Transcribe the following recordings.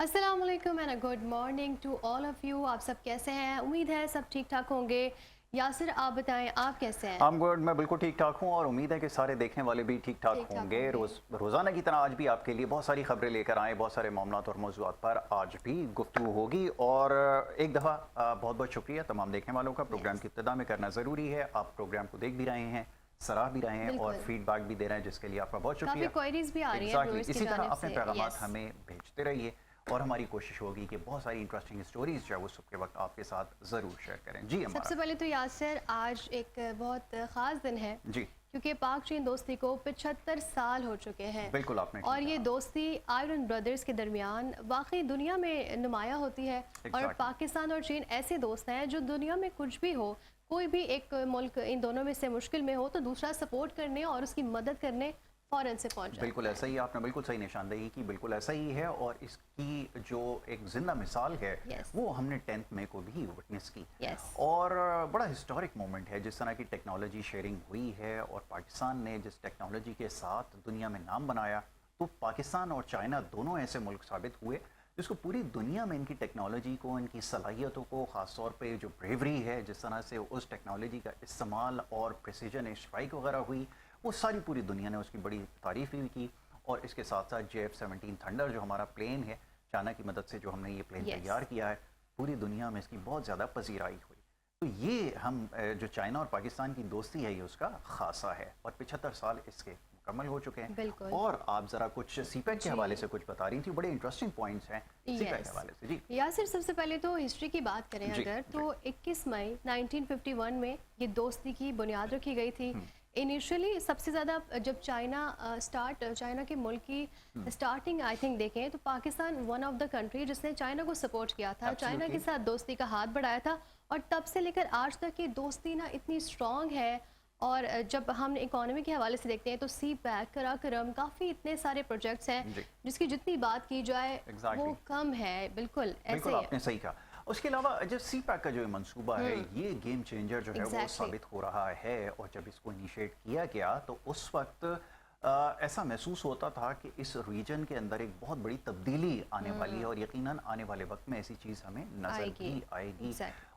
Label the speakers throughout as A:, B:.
A: अस्सलाम वालेकुम and good morning to all of you. आप सब कैसे हैं? उम्मीद है सब ठीक ठाक होंगे। यासिर, आप बताएं, आप कैसे हैं?
B: I'm good, मैं बिल्कुल ठीक ठाक हूँ और उम्मीद है कि सारे देखने वाले भी ठीक ठाक
A: ठीक ठाक
B: होंगे।
A: होंगे।
B: रोज़ाना की तरह आज भी आपके लिए बहुत सारी खबरें लेकर आए, बहुत सारे मामलात और मौज़ूआत पर आज भी गुफ्तगू होगी। और एक दफ़ा बहुत बहुत शुक्रिया तमाम देखने वालों का। प्रोग्राम की इब्तिदा में करना ज़रूरी है। आप प्रोग्राम को देख भी रहे हैं, सराह भी रहे हैं और फीडबैक भी दे रहे हैं, जिसके लिए आपका बहुत शुक्रिया।
A: काफ़ी क्वेरीज भी आ रही हैं व्यूअर्स की
B: इसी तरह
A: जानिब
B: अपने
A: से।
B: पैगामात हमें भेजते रहिए और हमारी कोशिश होगी कि बहुत सारी इंटरेस्टिंग स्टोरीज जो है वो सुबह के वक्त आपके साथ ज़रूर शेयर करें। जी
A: सबसे पहले तो यासिर, आज एक बहुत ख़ास दिन है
B: जी,
A: क्योंकि पाक चीन दोस्ती को 75 साल हो चुके हैं।
B: बिल्कुल आपने
A: और ये दोस्ती आयरन ब्रदर्स के दरमियान वाकई दुनिया में नुमाया होती है। और पाकिस्तान और चीन ऐसे दोस्त हैं जो दुनिया में कुछ भी हो, कोई भी एक मुल्क इन दोनों में से मुश्किल में हो तो दूसरा सपोर्ट करने और उसकी मदद करने फौरन से पहुंच जाता है।
B: बिल्कुल ऐसा ही, आपने बिल्कुल सही निशानदेही की, बिल्कुल ऐसा ही है। और इसकी जो एक जिंदा मिसाल है वो हमने 10 मई को भी विटनेस की। और बड़ा हिस्टोरिक मोमेंट है जिस तरह की टेक्नोलॉजी शेयरिंग हुई है और पाकिस्तान ने जिस टेक्नोलॉजी के साथ दुनिया में नाम बनाया। तो पाकिस्तान और चाइना दोनों ऐसे मुल्क साबित हुए जिसको पूरी दुनिया में इनकी टेक्नोलॉजी को, इनकी सलाहियतों को, ख़ास तौर पे जो ब्रेवरी है, जिस तरह से उस टेक्नोलॉजी का इस्तेमाल और प्रिसीजन स्ट्राइक वगैरह हुई, वो सारी पूरी दुनिया ने उसकी बड़ी तारीफ़ भी की। और इसके साथ साथ JF-17 थंडर जो हमारा प्लेन है, चाइना की मदद से जो हमने ये प्लेन तैयार किया है, पूरी दुनिया में इसकी बहुत ज़्यादा पजीराई हुई। तो ये हम जो चाइना और पाकिस्तान की दोस्ती है ये उसका खासा है और 75 साल इसके मुकम्मल हो चुके हैं। और आप जरा कुछ सीपैक के हवाले से कुछ बता रही थी, बड़े इंटरेस्टिंग पॉइंट्स हैं सीपैक के हवाले से। जी
A: यासिर, सबसे पहले तो हिस्ट्री की बात करें अगर तो 21 मई 1951 में ये दोस्ती की बुनियाद रखी गई थी। इनिशियली सबसे ज़्यादा जब चाइना के मुल्क की स्टार्टिंग आई थिंक देखें तो Pakistan one of the country जिसने चाइना को सपोर्ट किया था, चाइना के साथ दोस्ती का हाथ बढ़ाया था। और तब से लेकर आज तक की दोस्ती ना इतनी स्ट्रॉन्ग है। और जब हम इकोनॉमी के हवाले से देखते हैं तो CPEC, कराकरम, काफ़ी इतने सारे प्रोजेक्ट्स हैं जिसकी जितनी बात की जाए वो कम है। बिल्कुल ऐसे
B: आपने सही कहा। उसके अलावा जो CPEC का जो मंसूबा है ये गेम चेंजर जो है वो साबित हो रहा है। और जब इसको इनिशिएट किया गया तो उस वक्त ऐसा महसूस होता था कि इस रीजन के अंदर एक बहुत बड़ी तब्दीली आने वाली है और यकीनन आने वाले वक्त में ऐसी चीज़ हमें नजर भी आएगी।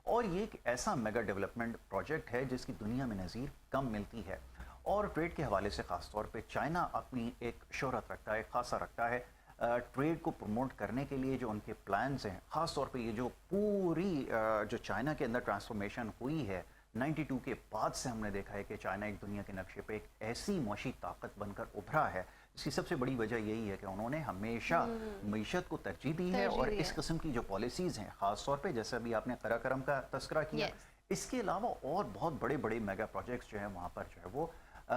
B: और ये एक ऐसा मेगा डेवलपमेंट प्रोजेक्ट है जिसकी दुनिया में नज़ीर कम मिलती है। और ट्रेड के हवाले से ख़ास तौर पे चाइना अपनी एक शोहरत रखता है, खासा रखता है। ट्रेड को प्रमोट करने के लिए जो उनके प्लान्स हैं, ख़ास तौर पे ये जो पूरी जो चाइना के अंदर ट्रांसफॉर्मेशन हुई है 92 के बाद से, हमने देखा है कि चाइना एक दुनिया के नक्शे पे एक ऐसी मौशी ताकत बनकर उभरा है। इसकी सबसे बड़ी वजह यही है कि उन्होंने हमेशा मईशत को तरजीह दी है। और इस किस्म की जो पॉलिसीज़ हैं, ख़ास तौर पे जैसे अभी आपने कराकरम का तस्करा किया, इसके अलावा और बहुत बड़े बड़े मेगा प्रोजेक्ट्स जो हैं वहाँ पर जो है वो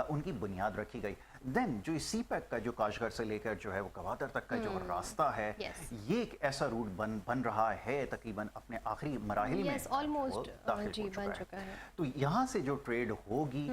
B: उनकी बुनियाद रखी गई। देन जो CPEC का जो काशगर से लेकर जो है वो गवादर तक का जो रास्ता है, ये एक ऐसा रूट बन रहा है तकरीबन अपने आखिरी मराहिल में
A: ऑलमोस्ट
B: दाखिल हो चुका है। तो यहाँ से जो ट्रेड होगी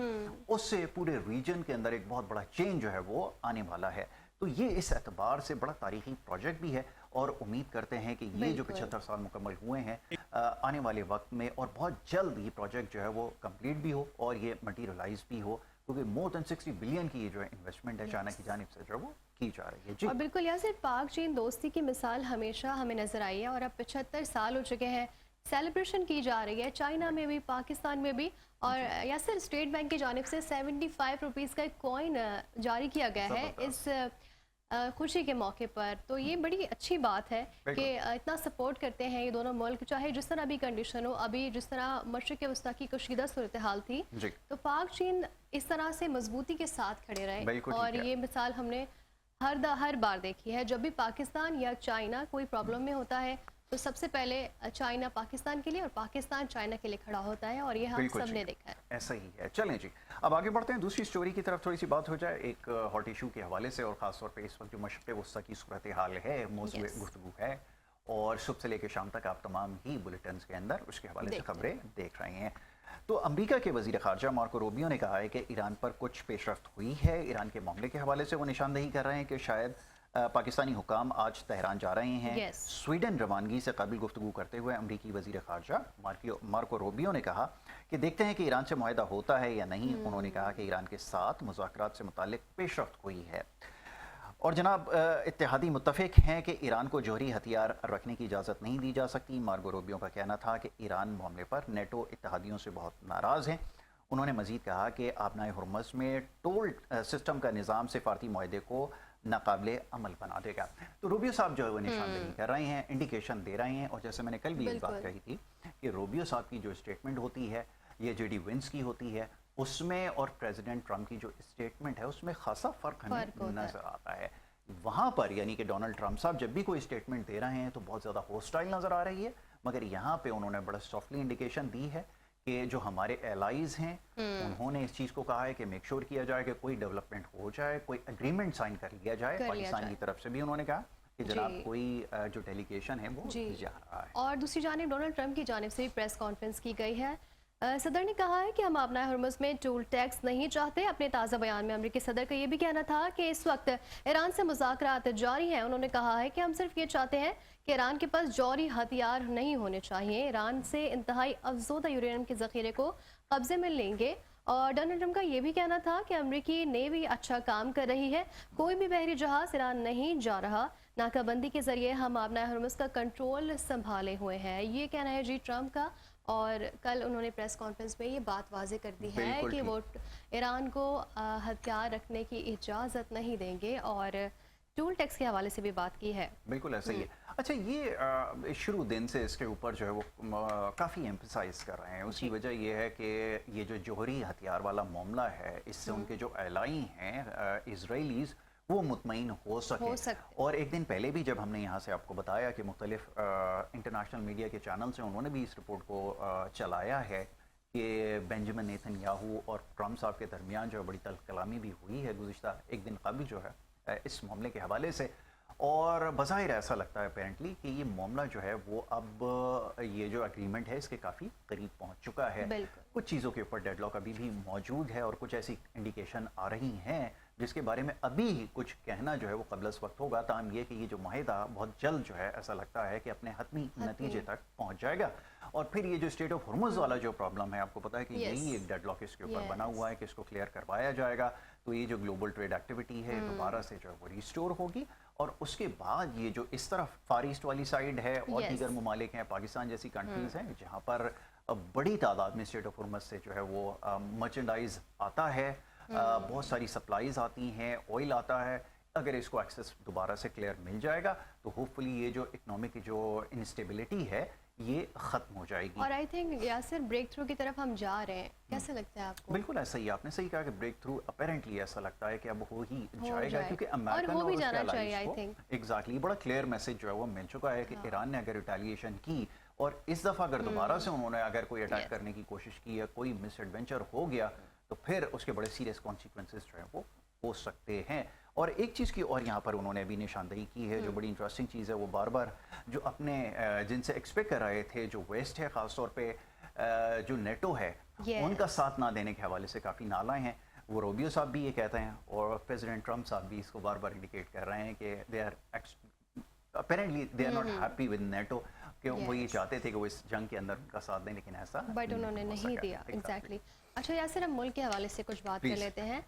B: उससे पूरे रीजन के अंदर एक बहुत बड़ा चेंज जो है वो आने वाला है। तो ये इस एतबार से बड़ा तारीखी प्रोजेक्ट भी है और उम्मीद करते हैं कि ये जो 75 साल मुकम्मल हुए हैं आने वाले वक्त में और बहुत जल्द ये प्रोजेक्ट जो है वो कंप्लीट भी हो और ये मटीरियलाइज भी हो, क्योंकि मोर देन 60 बिलियन की ये जो है इन्वेस्टमेंट है चाइना की जानिब से जो है वो की जा रही है। जी,
A: और बिल्कुल यासिर, पाक चीन दोस्ती की मिसाल हमेशा हमें नजर आई है और अब 75 साल हो चुके हैं। सेलिब्रेशन की जा रही है चाइना में भी, पाकिस्तान में भी। और यासिर, स्टेट बैंक की जानिब से 75 रुपीज़ का एक कॉइन जारी किया गया है इस खुशी के मौके पर। तो ये बड़ी अच्छी बात है कि इतना सपोर्ट करते हैं ये दोनों मुल्क, चाहे जिस तरह भी कंडीशन हो। अभी जिस तरह मशरिक़ वस्ता की कशीदा सूरत हाल थी तो पाक चीन इस तरह से मजबूती के साथ खड़े रहे। और ये मिसाल हमने हर बार देखी है। जब भी पाकिस्तान या चाइना कोई प्रॉब्लम में होता है तो सबसे पहले चाइना पाकिस्तान के लिए और पाकिस्तान चाइना के लिए खड़ा होता है। और ये हम सब ने देखा है,
B: ऐसा ही है। चलें जी, अब आगे बढ़ते हैं दूसरी स्टोरी की तरफ। थोड़ी सी बात हो जाए एक हॉट इशू के हवाले से और ख़ास तौर पे इस वक्त जो मशरिक़ वस्ता की सूरत हाल है, मौज़ूअ गुफ्तगू है और सुबह से लेकर शाम तक आप तमाम ही बुलेटिन के अंदर उसके हवाले से खबरें देख रहे हैं। तो अमेरिका के वज़ीर ख़ारजा मार्को रूबियो ने कहा है कि ईरान पर कुछ पेशरफ्त हुई है। ईरान के मामले के हवाले से वो निशानदेही कर रहे हैं कि शायद पाकिस्तानी हुकाम आज तेहरान जा रहे हैं। स्वीडन रवानगी से काबिल गुफ्तगू करते हुए अमरीकी वज़ीर ख़ारजा मार्को रूबियो ने कहा कि देखते हैं कि ईरान से मुआहदा होता है या नहीं। उन्होंने कहा कि ईरान के साथ मुज़ाकरात से मुताल्लिक़ पेशरफ्त हुई है। اور جناب اتحادی متفق ہیں کہ ایران کو جوہری ہتھیار رکھنے کی اجازت نہیں دی جا سکتی. مارگو روبیو کا کہنا تھا کہ ایران معاملے پر نیٹو اتحادیوں سے بہت ناراض ہیں. انہوں نے مزید کہا کہ آبنائے ہرمز میں ٹول سسٹم کا نظام سفارتی معاہدے کو ناقابل عمل بنا دے گا. تو روبیو صاحب جو ہے وہ نشاندہی کر رہے ہیں, انڈیکیشن دے رہے ہیں. اور جیسے میں نے کل بھی ایک بات کہی تھی کہ روبیو صاحب کی جو اسٹیٹمنٹ ہوتی ہے یہ جے ڈی وینس کی ہوتی ہے, اس میں اور پریزیڈنٹ ٹرمپ کی جو اسٹیٹمنٹ ہے اس میں خاصا فرق ہمیں نظر آتا ہے. وہاں پر یعنی کہ ڈونلڈ ٹرمپ صاحب جب بھی کوئی اسٹیٹمنٹ دے رہے ہیں تو بہت زیادہ ہوسٹائل نظر آ رہی ہے, مگر یہاں پہ انہوں نے بڑا سافٹلی انڈیکیشن دی ہے کہ جو ہمارے ایلائز ہیں انہوں نے اس چیز کو کہا ہے کہ میک شور کیا جائے کہ کوئی ڈیولپمنٹ ہو جائے, کوئی اگریمنٹ سائن کر لیا جائے. پاکستان کی طرف سے بھی انہوں نے کہا کہ جناب کوئی جو ڈیلیگیشن ہے وہ جا رہا ہے.
A: اور دوسری جانب ڈونلڈ ٹرمپ کی جانب سے بھی پریس کانفرنس کی گئی ہے. صدر نے کہا ہے کہ ہم آبنائے ہرمز میں ٹول ٹیکس نہیں چاہتے. اپنے تازہ بیان میں امریکی صدر کا یہ بھی کہنا تھا کہ اس وقت ایران سے مذاکرات جاری ہیں. انہوں نے کہا ہے کہ ہم صرف یہ چاہتے ہیں کہ ایران کے پاس جوہری ہتھیار نہیں ہونے چاہیے. ایران سے انتہائی افزودہ یورینیم کے ذخیرے کو قبضے میں لیں گے. اور ڈونلڈ ٹرمپ کا یہ بھی کہنا تھا کہ امریکی نیوی اچھا کام کر رہی ہے, کوئی بھی بحری جہاز ایران نہیں جا رہا. ناکہ بندی کے ذریعے ہم آبنائے ہرمز کا کنٹرول سنبھالے ہوئے ہیں. یہ کہنا ہے جی ٹرمپ کا. اور کل انہوں نے پریس کانفرنس میں یہ بات واضح کر دی ہے کہ وہ ایران کو ہتھیار رکھنے کی اجازت نہیں دیں گے, اور ٹول ٹیکس کے حوالے سے بھی بات کی ہے.
B: بالکل ایسا ہی ہے. اچھا, یہ شروع دن سے اس کے اوپر جو ہے وہ کافی ایمفسائز کر رہے ہیں. اس کی وجہ یہ ہے کہ یہ جو جوہری ہتھیار والا معاملہ ہے اس سے ان کے جو ایلائی ہیں اسرائیلیز وہ مطمئن ہو سکے. اور ایک دن پہلے بھی جب ہم نے یہاں سے آپ کو بتایا کہ مختلف انٹرنیشنل میڈیا کے چینل سے انہوں نے بھی اس رپورٹ کو چلایا ہے کہ بینجامن نیتن یاہو اور ٹرمپ صاحب کے درمیان جو بڑی تلخ کلامی بھی ہوئی ہے گزشتہ ایک دن قبل جو ہے اس معاملے کے حوالے سے. اور بظاہر ایسا لگتا ہے اپیرنٹلی کہ یہ معاملہ جو ہے وہ اب یہ جو اگریمنٹ ہے اس کے کافی قریب پہنچ چکا ہے. کچھ چیزوں کے اوپر ڈیڈ لاک ابھی بھی موجود ہے اور کچھ ایسی انڈیکیشن آ رہی ہیں جس کے بارے میں ابھی کچھ کہنا جو ہے وہ قبل از وقت ہوگا. تاہم یہ کہ یہ جو معاہدہ بہت جلد جو ہے ایسا لگتا ہے کہ اپنے حتمی نتیجے تک پہنچ جائے گا. اور پھر یہ جو اسٹیٹ آف ہرمز والا جو پرابلم ہے آپ کو پتا ہے کہ یہی ایک ڈیڈ لاک اس کے اوپر بنا ہوا ہے کہ اس کو کلیئر کروایا جائے گا تو یہ جو گلوبل ٹریڈ ایکٹیویٹی ہے دوبارہ سے جو ہے وہ ریسٹور ہوگی. اور اس کے بعد یہ جو اس طرف فار ایسٹ والی سائڈ ہے اور دیگر ممالک ہیں, پاکستان جیسی کنٹریز ہیں جہاں پر بڑی تعداد میں اسٹیٹ آف ہرمز سے جو ہے وہ مرچنڈائز آتا ہے, بہت ساری سپلائیز آتی ہیں, آئل آتا ہے. اگر اس کو ایکسس دوبارہ سے کلیئر مل جائے گا تو ہوپ فلی یہ جو اکنامک جو انسٹیبلٹی ہے یہ ختم ہو جائے گی.
A: اور I think Yasir break through کی طرف ہم جا رہے ہیں. کیسے لگتا ہے آپ کو؟
B: بالکل ایسا ہی, آپ نے صحیح کہا کہ بریک تھرو اپیرنٹلی ایسا لگتا ہے کہ اب ہو ہی جائے گا کیونکہ امریکن اور اس کے الائز کو ایگزیکٹلی بڑا کلیئر میسج جو ہے وہ مل چکا ہے کہ ایران نے اگر ریٹیلیشن کی اور اس دفعہ اگر دوبارہ سے انہوں نے اگر کوئی اٹیک کرنے کی کوشش کی ہے, کوئی مس ایڈونچر ہو گیا تو پھر اس کے بڑے سیریس کانسیکوینسز جو ہیں وہ ہو سکتے ہیں. اور ایک چیز کی اور یہاں پر انہوں نے ابھی نشاندہی کی ہے جو بڑی انٹرسٹنگ چیز ہے, وہ بار بار جو اپنے جن سے ایکسپیکٹ کر رہے تھے جو ویسٹ ہے خاص طور پہ جو نیٹو ہے ان کا ساتھ نہ دینے کے حوالے سے کافی نالائیں ہیں. وہ روبیو صاحب بھی یہ کہتے ہیں اور پریزیڈنٹ ٹرمپ صاحب بھی اس کو بار بار انڈیکیٹ کر رہے ہیں کہ they are apparently they are not happy with NATO, کہ وہ یہ چاہتے تھے کہ وہ اس جنگ کے اندر ان کا ساتھ دیں لیکن ایسا
A: بٹ انہوں نے نہیں دیا. ایگزیکٹلی. اچھا یاسر, ہم ملک کے حوالے سے کچھ بات کر لیتے ہیں.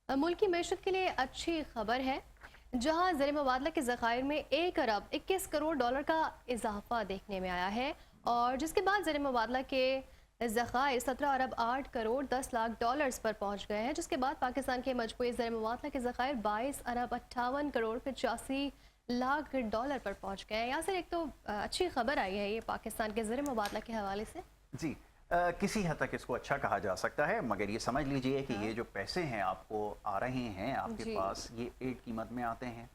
A: ملک کی معیشت کے لیے اچھی خبر ہے جہاں زر مبادلہ کے ذخائر میں 1 ارب 21 کروڑ ڈالر کا اضافہ دیکھنے میں آیا ہے, اور جس کے بعد زر مبادلہ کے ذخائر 17 ارب 8 کروڑ 10 لاکھ ڈالرز پر پہنچ گئے ہیں, جس کے بعد پاکستان کے مجموعی زر مبادلہ کے ذخائر 22 ارب 58 کروڑ 85 لاکھ ڈالر پر پہنچ گئے ہیں. یہاں سے ایک تو اچھی خبر آئی ہے یہ پاکستان کے زر مبادلہ کے حوالے سے.
B: جی کسی حد تک اس کو اچھا کہا جا سکتا ہے, مگر یہ سمجھ لیجئے کہ یہ جو پیسے ہیں آپ کو آ رہے ہیں آپ کے پاس یہ ایڈ قیمت میں آتے ہیں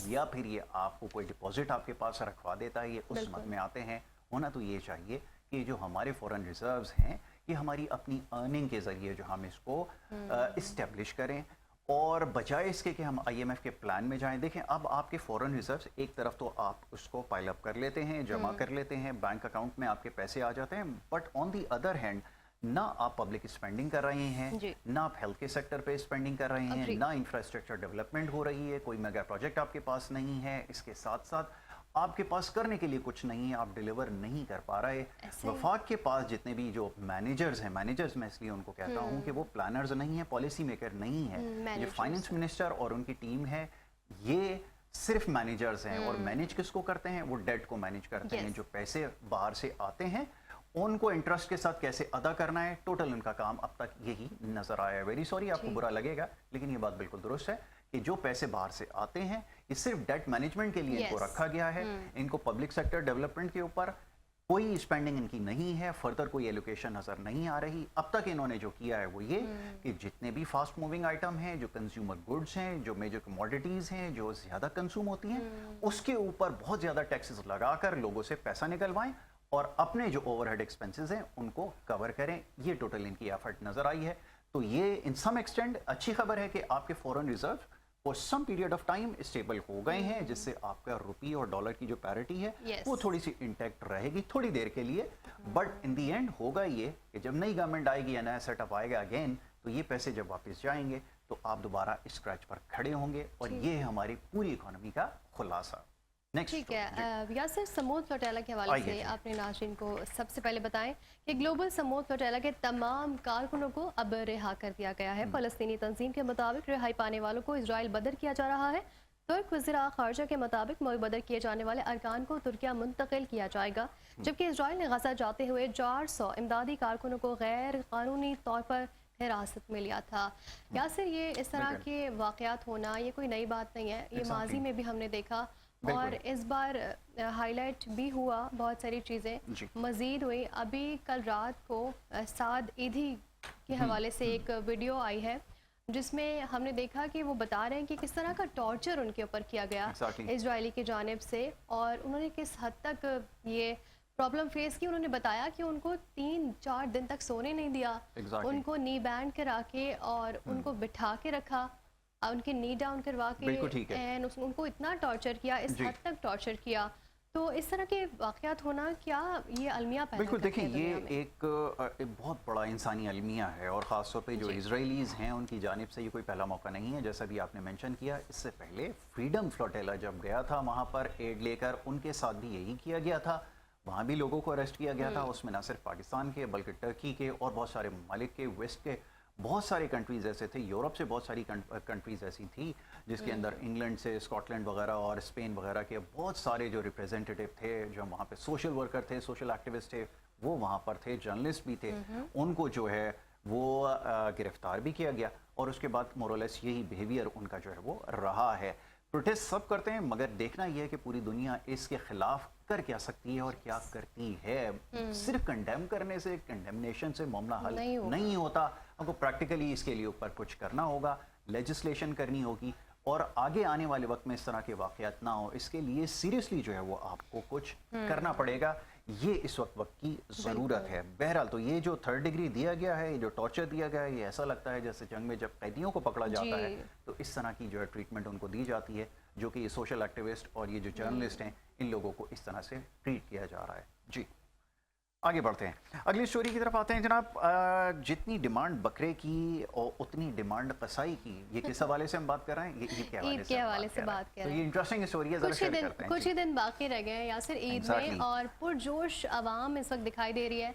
B: یا پھر یہ آپ کو کوئی ڈپازٹ آپ کے پاس رکھوا دیتا ہے یہ اس مد میں آتے ہیں. ہونا تو یہ چاہیے کہ جو ہمارے فورن ریزروز ہیں یہ ہماری اپنی ارننگ کے ذریعے جو ہم اس کو اسٹیبلش کریں, اور بجائے اس کے کہ ہم آئی ایم ایف کے پلان میں جائیں. دیکھیں اب آپ کے فورن ریزروز ایک طرف تو آپ اس کو پائل اپ کر لیتے ہیں, جمع کر لیتے ہیں, بینک اکاؤنٹ میں آپ کے پیسے آ جاتے ہیں, but on the other hand نہ آپ پبلک اسپینڈنگ کر رہے ہیں, نہ آپ ہیلتھ کے سیکٹر پہ اسپینڈنگ کر رہے ہیں, نہ انفراسٹرکچر ڈیولپمنٹ ہو رہی ہے, کوئی میگا پروجیکٹ آپ کے پاس نہیں ہے, اس کے ساتھ ساتھ آپ کے پاس کرنے کے لیے کچھ نہیں ہے, آپ ڈیلیور نہیں کر پا رہے. وفاق کے پاس جتنے بھی جو مینیجرز ہیں, مینیجرز میں اس لیے ان کو کہتا ہوں کہ وہ پلانرز نہیں ہیں, پالیسی میکر نہیں ہے, یہ فائننس منسٹر اور ان کی ٹیم ہے ये सिर्फ मैनेजर्स हैं और मैनेज किसको करते हैं, वो डेट को मैनेज करते हैं,
A: Yes.
B: जो पैसे बाहर से आते हैं उनको इंटरेस्ट के साथ कैसे अदा करना है, टोटल उनका काम अब तक यही नजर आया है। वेरी सॉरी, आपको बुरा लगेगा लेकिन ये बात बिल्कुल दुरुस्त है कि जो पैसे बाहर से आते हैं ये सिर्फ डेट मैनेजमेंट के लिए इनको
A: Yes.
B: रखा गया है। इनको पब्लिक सेक्टर डेवलपमेंट के ऊपर कोई स्पेंडिंग इनकी नहीं है, फर्दर कोई एलोकेशन नजर नहीं आ रही। अब तक इन्होंने जो किया है वो ये कि जितने भी फास्ट मूविंग आइटम हैं, जो कंज्यूमर गुड्स हैं, जो मेजर कमोडिटीज हैं, जो ज्यादा कंज्यूम होती हैं, उसके ऊपर बहुत ज्यादा टैक्सेस लगाकर लोगों से पैसा निकलवाएं और अपने जो ओवरहेड एक्सपेंसेस हैं उनको कवर करें। ये टोटल इनकी एफर्ट नजर आई है। तो ये इन सम एक्सटेंड अच्छी खबर है कि आपके foreign reserve for some period of time stable हो गए हैं, जिससे आपका रुपये और डॉलर की जो पैरिटी है
A: Yes.
B: वो थोड़ी सी इंटैक्ट रहेगी थोड़ी देर के लिए। बट इन दी एंड होगा ये कि जब नई गवर्नमेंट आएगी या नया सेटअप आएगा अगेन, तो ये पैसे जब वापस जाएंगे तो आप दोबारा स्क्रैच पर खड़े होंगे। और ये है हमारी पूरी इकोनॉमी का खुलासा। नेक्स्ट
A: ठीक है यासिर, समूह फ्लोटेला के हवाले
B: आइए
A: से
B: जी।
A: आपने नाज़रीन को सबसे पहले बताएं कि ग्लोबल समूह फ्लोटेला के तमाम कारकुनों को अब रिहा कर दिया गया है। फ़लस्तीनी तंजीम के मुताबिक रिहाई पाने वालों को इजराइल बदर किया जा रहा है। तुर्क वज़ीर ख़ारजा के मुताबिक बदर किए जाने वाले अरकान को तुर्किया मुंतकिल किया जाएगा, जबकि इजराइल ने गजा जाते हुए 400 इमदादी कारकुनों को गैर कानूनी तौर पर हिरासत में लिया था। यासिर, ये इस तरह
B: बिल्कुल।
A: के वाक़यात होना ये कोई नई बात नहीं है, ये माजी
B: Exactly.
A: में भी हमने देखा
B: बिल्कुल।
A: और इस बार हाईलाइट भी हुआ, बहुत सारी चीज़ें
B: जी।
A: मज़ीद हुई। अभी कल रात को साद ईदी के हवाले से एक वीडियो आई है जिसमें हमने देखा कि वो बता रहे हैं कि किस तरह का टॉर्चर उनके ऊपर किया गया
B: Exactly.
A: इजरायली की जानिब से, और उन्होंने किस हद तक ये प्रॉब्लम फेस की। उन्होंने बताया कि उनको 3-4 दिन तक सोने नहीं दिया,
B: Exactly.
A: उनको नी बैंड करा के और उनको बिठा के रखा, उनके नी डाउन करवा के,
B: बिल्कुल ठीक है।
A: एंड उनको इतना टॉर्चर किया, इस
B: जी।
A: हद तक टॉर्चर किया। तो इस तरह के वाक़यात होना क्या ये अलमिया पैदा
B: बिल्कुल,
A: करते
B: देखिए
A: हैं
B: ये
A: दुनिया में?
B: एक बहुत बड़ा इंसानी अलमिया है और ख़ास तौर पे जो
A: जी।
B: इजरायलीज़ हैं उनकी जानिब से ये कोई पहला मौका नहीं है। जैसा भी आपने मेंशन किया, इससे पहले फ्रीडम फ्लोटेला जब गया था वहाँ पर एड लेकर, उनके साथ भी यही किया गया था। वहाँ भी लोगों को अरेस्ट किया गया था, उसमें ना सिर्फ पाकिस्तान के बल्कि टर्की के और बहुत सारे ममालिक के, वेस्ट के बहुत सारे कंट्रीज़ ऐसे थे, यूरोप से बहुत सारी कंट्रीज़ ऐसी थी जिसके अंदर इंग्लैंड से, स्कॉटलैंड वगैरह और स्पेन वगैरह के बहुत सारे जो रिप्रेजेंटेटिव थे, जो वहाँ पे सोशल वर्कर थे, सोशल एक्टिविस्ट थे, वो वहाँ पर थे, जर्नलिस्ट भी थे। उनको जो है वो गिरफ्तार भी किया गया और उसके बाद मोरलेस यही बिहेवियर उनका जो है वो रहा है। प्रोटेस्ट सब करते हैं, मगर देखना यह है कि पूरी दुनिया इसके खिलाफ कर क्या सकती है और क्या करती है। सिर्फ कंडेम करने से, कंडेमनेशन से मामला हल नहीं होता। हमको प्रैक्टिकली इसके लिए ऊपर कुछ करना होगा, लेजिस्लेशन करनी होगी और आगे आने वाले वक्त में इस तरह के वाक़यात ना हो, इसके लिए सीरियसली जो है वो आपको कुछ करना पड़ेगा। ये इस वक्त की ज़रूरत है। बहरहाल तो ये जो 3rd डिग्री दिया गया है, ये जो टॉर्चर दिया गया है, ये ऐसा लगता है जैसे जंग में जब कैदियों को पकड़ा जाता है तो इस तरह की जो है ट्रीटमेंट उनको दी जाती है, जो कि ये सोशल एक्टिविस्ट और ये जो जर्नलिस्ट हैं, इन लोगों को इस तरह से ट्रीट किया जा रहा है। जी, आगे बढ़ते हैं, अगली स्टोरी की तरफ आते हैं जनाब। जितनी डिमांड बकरे की और उतनी डिमांड कसाई की, ये किस हवाले से हम बात कर रहे हैं? ये ईद के हवाले से बात कर रहे हैं। तो ये इंटरेस्टिंग स्टोरी है, जरा शेयर करते हैं।
A: कुछ ही दिन बाकी रह गए हैं यासिर ईद में और पुरजोश आवाम इस वक्त दिखाई दे रही है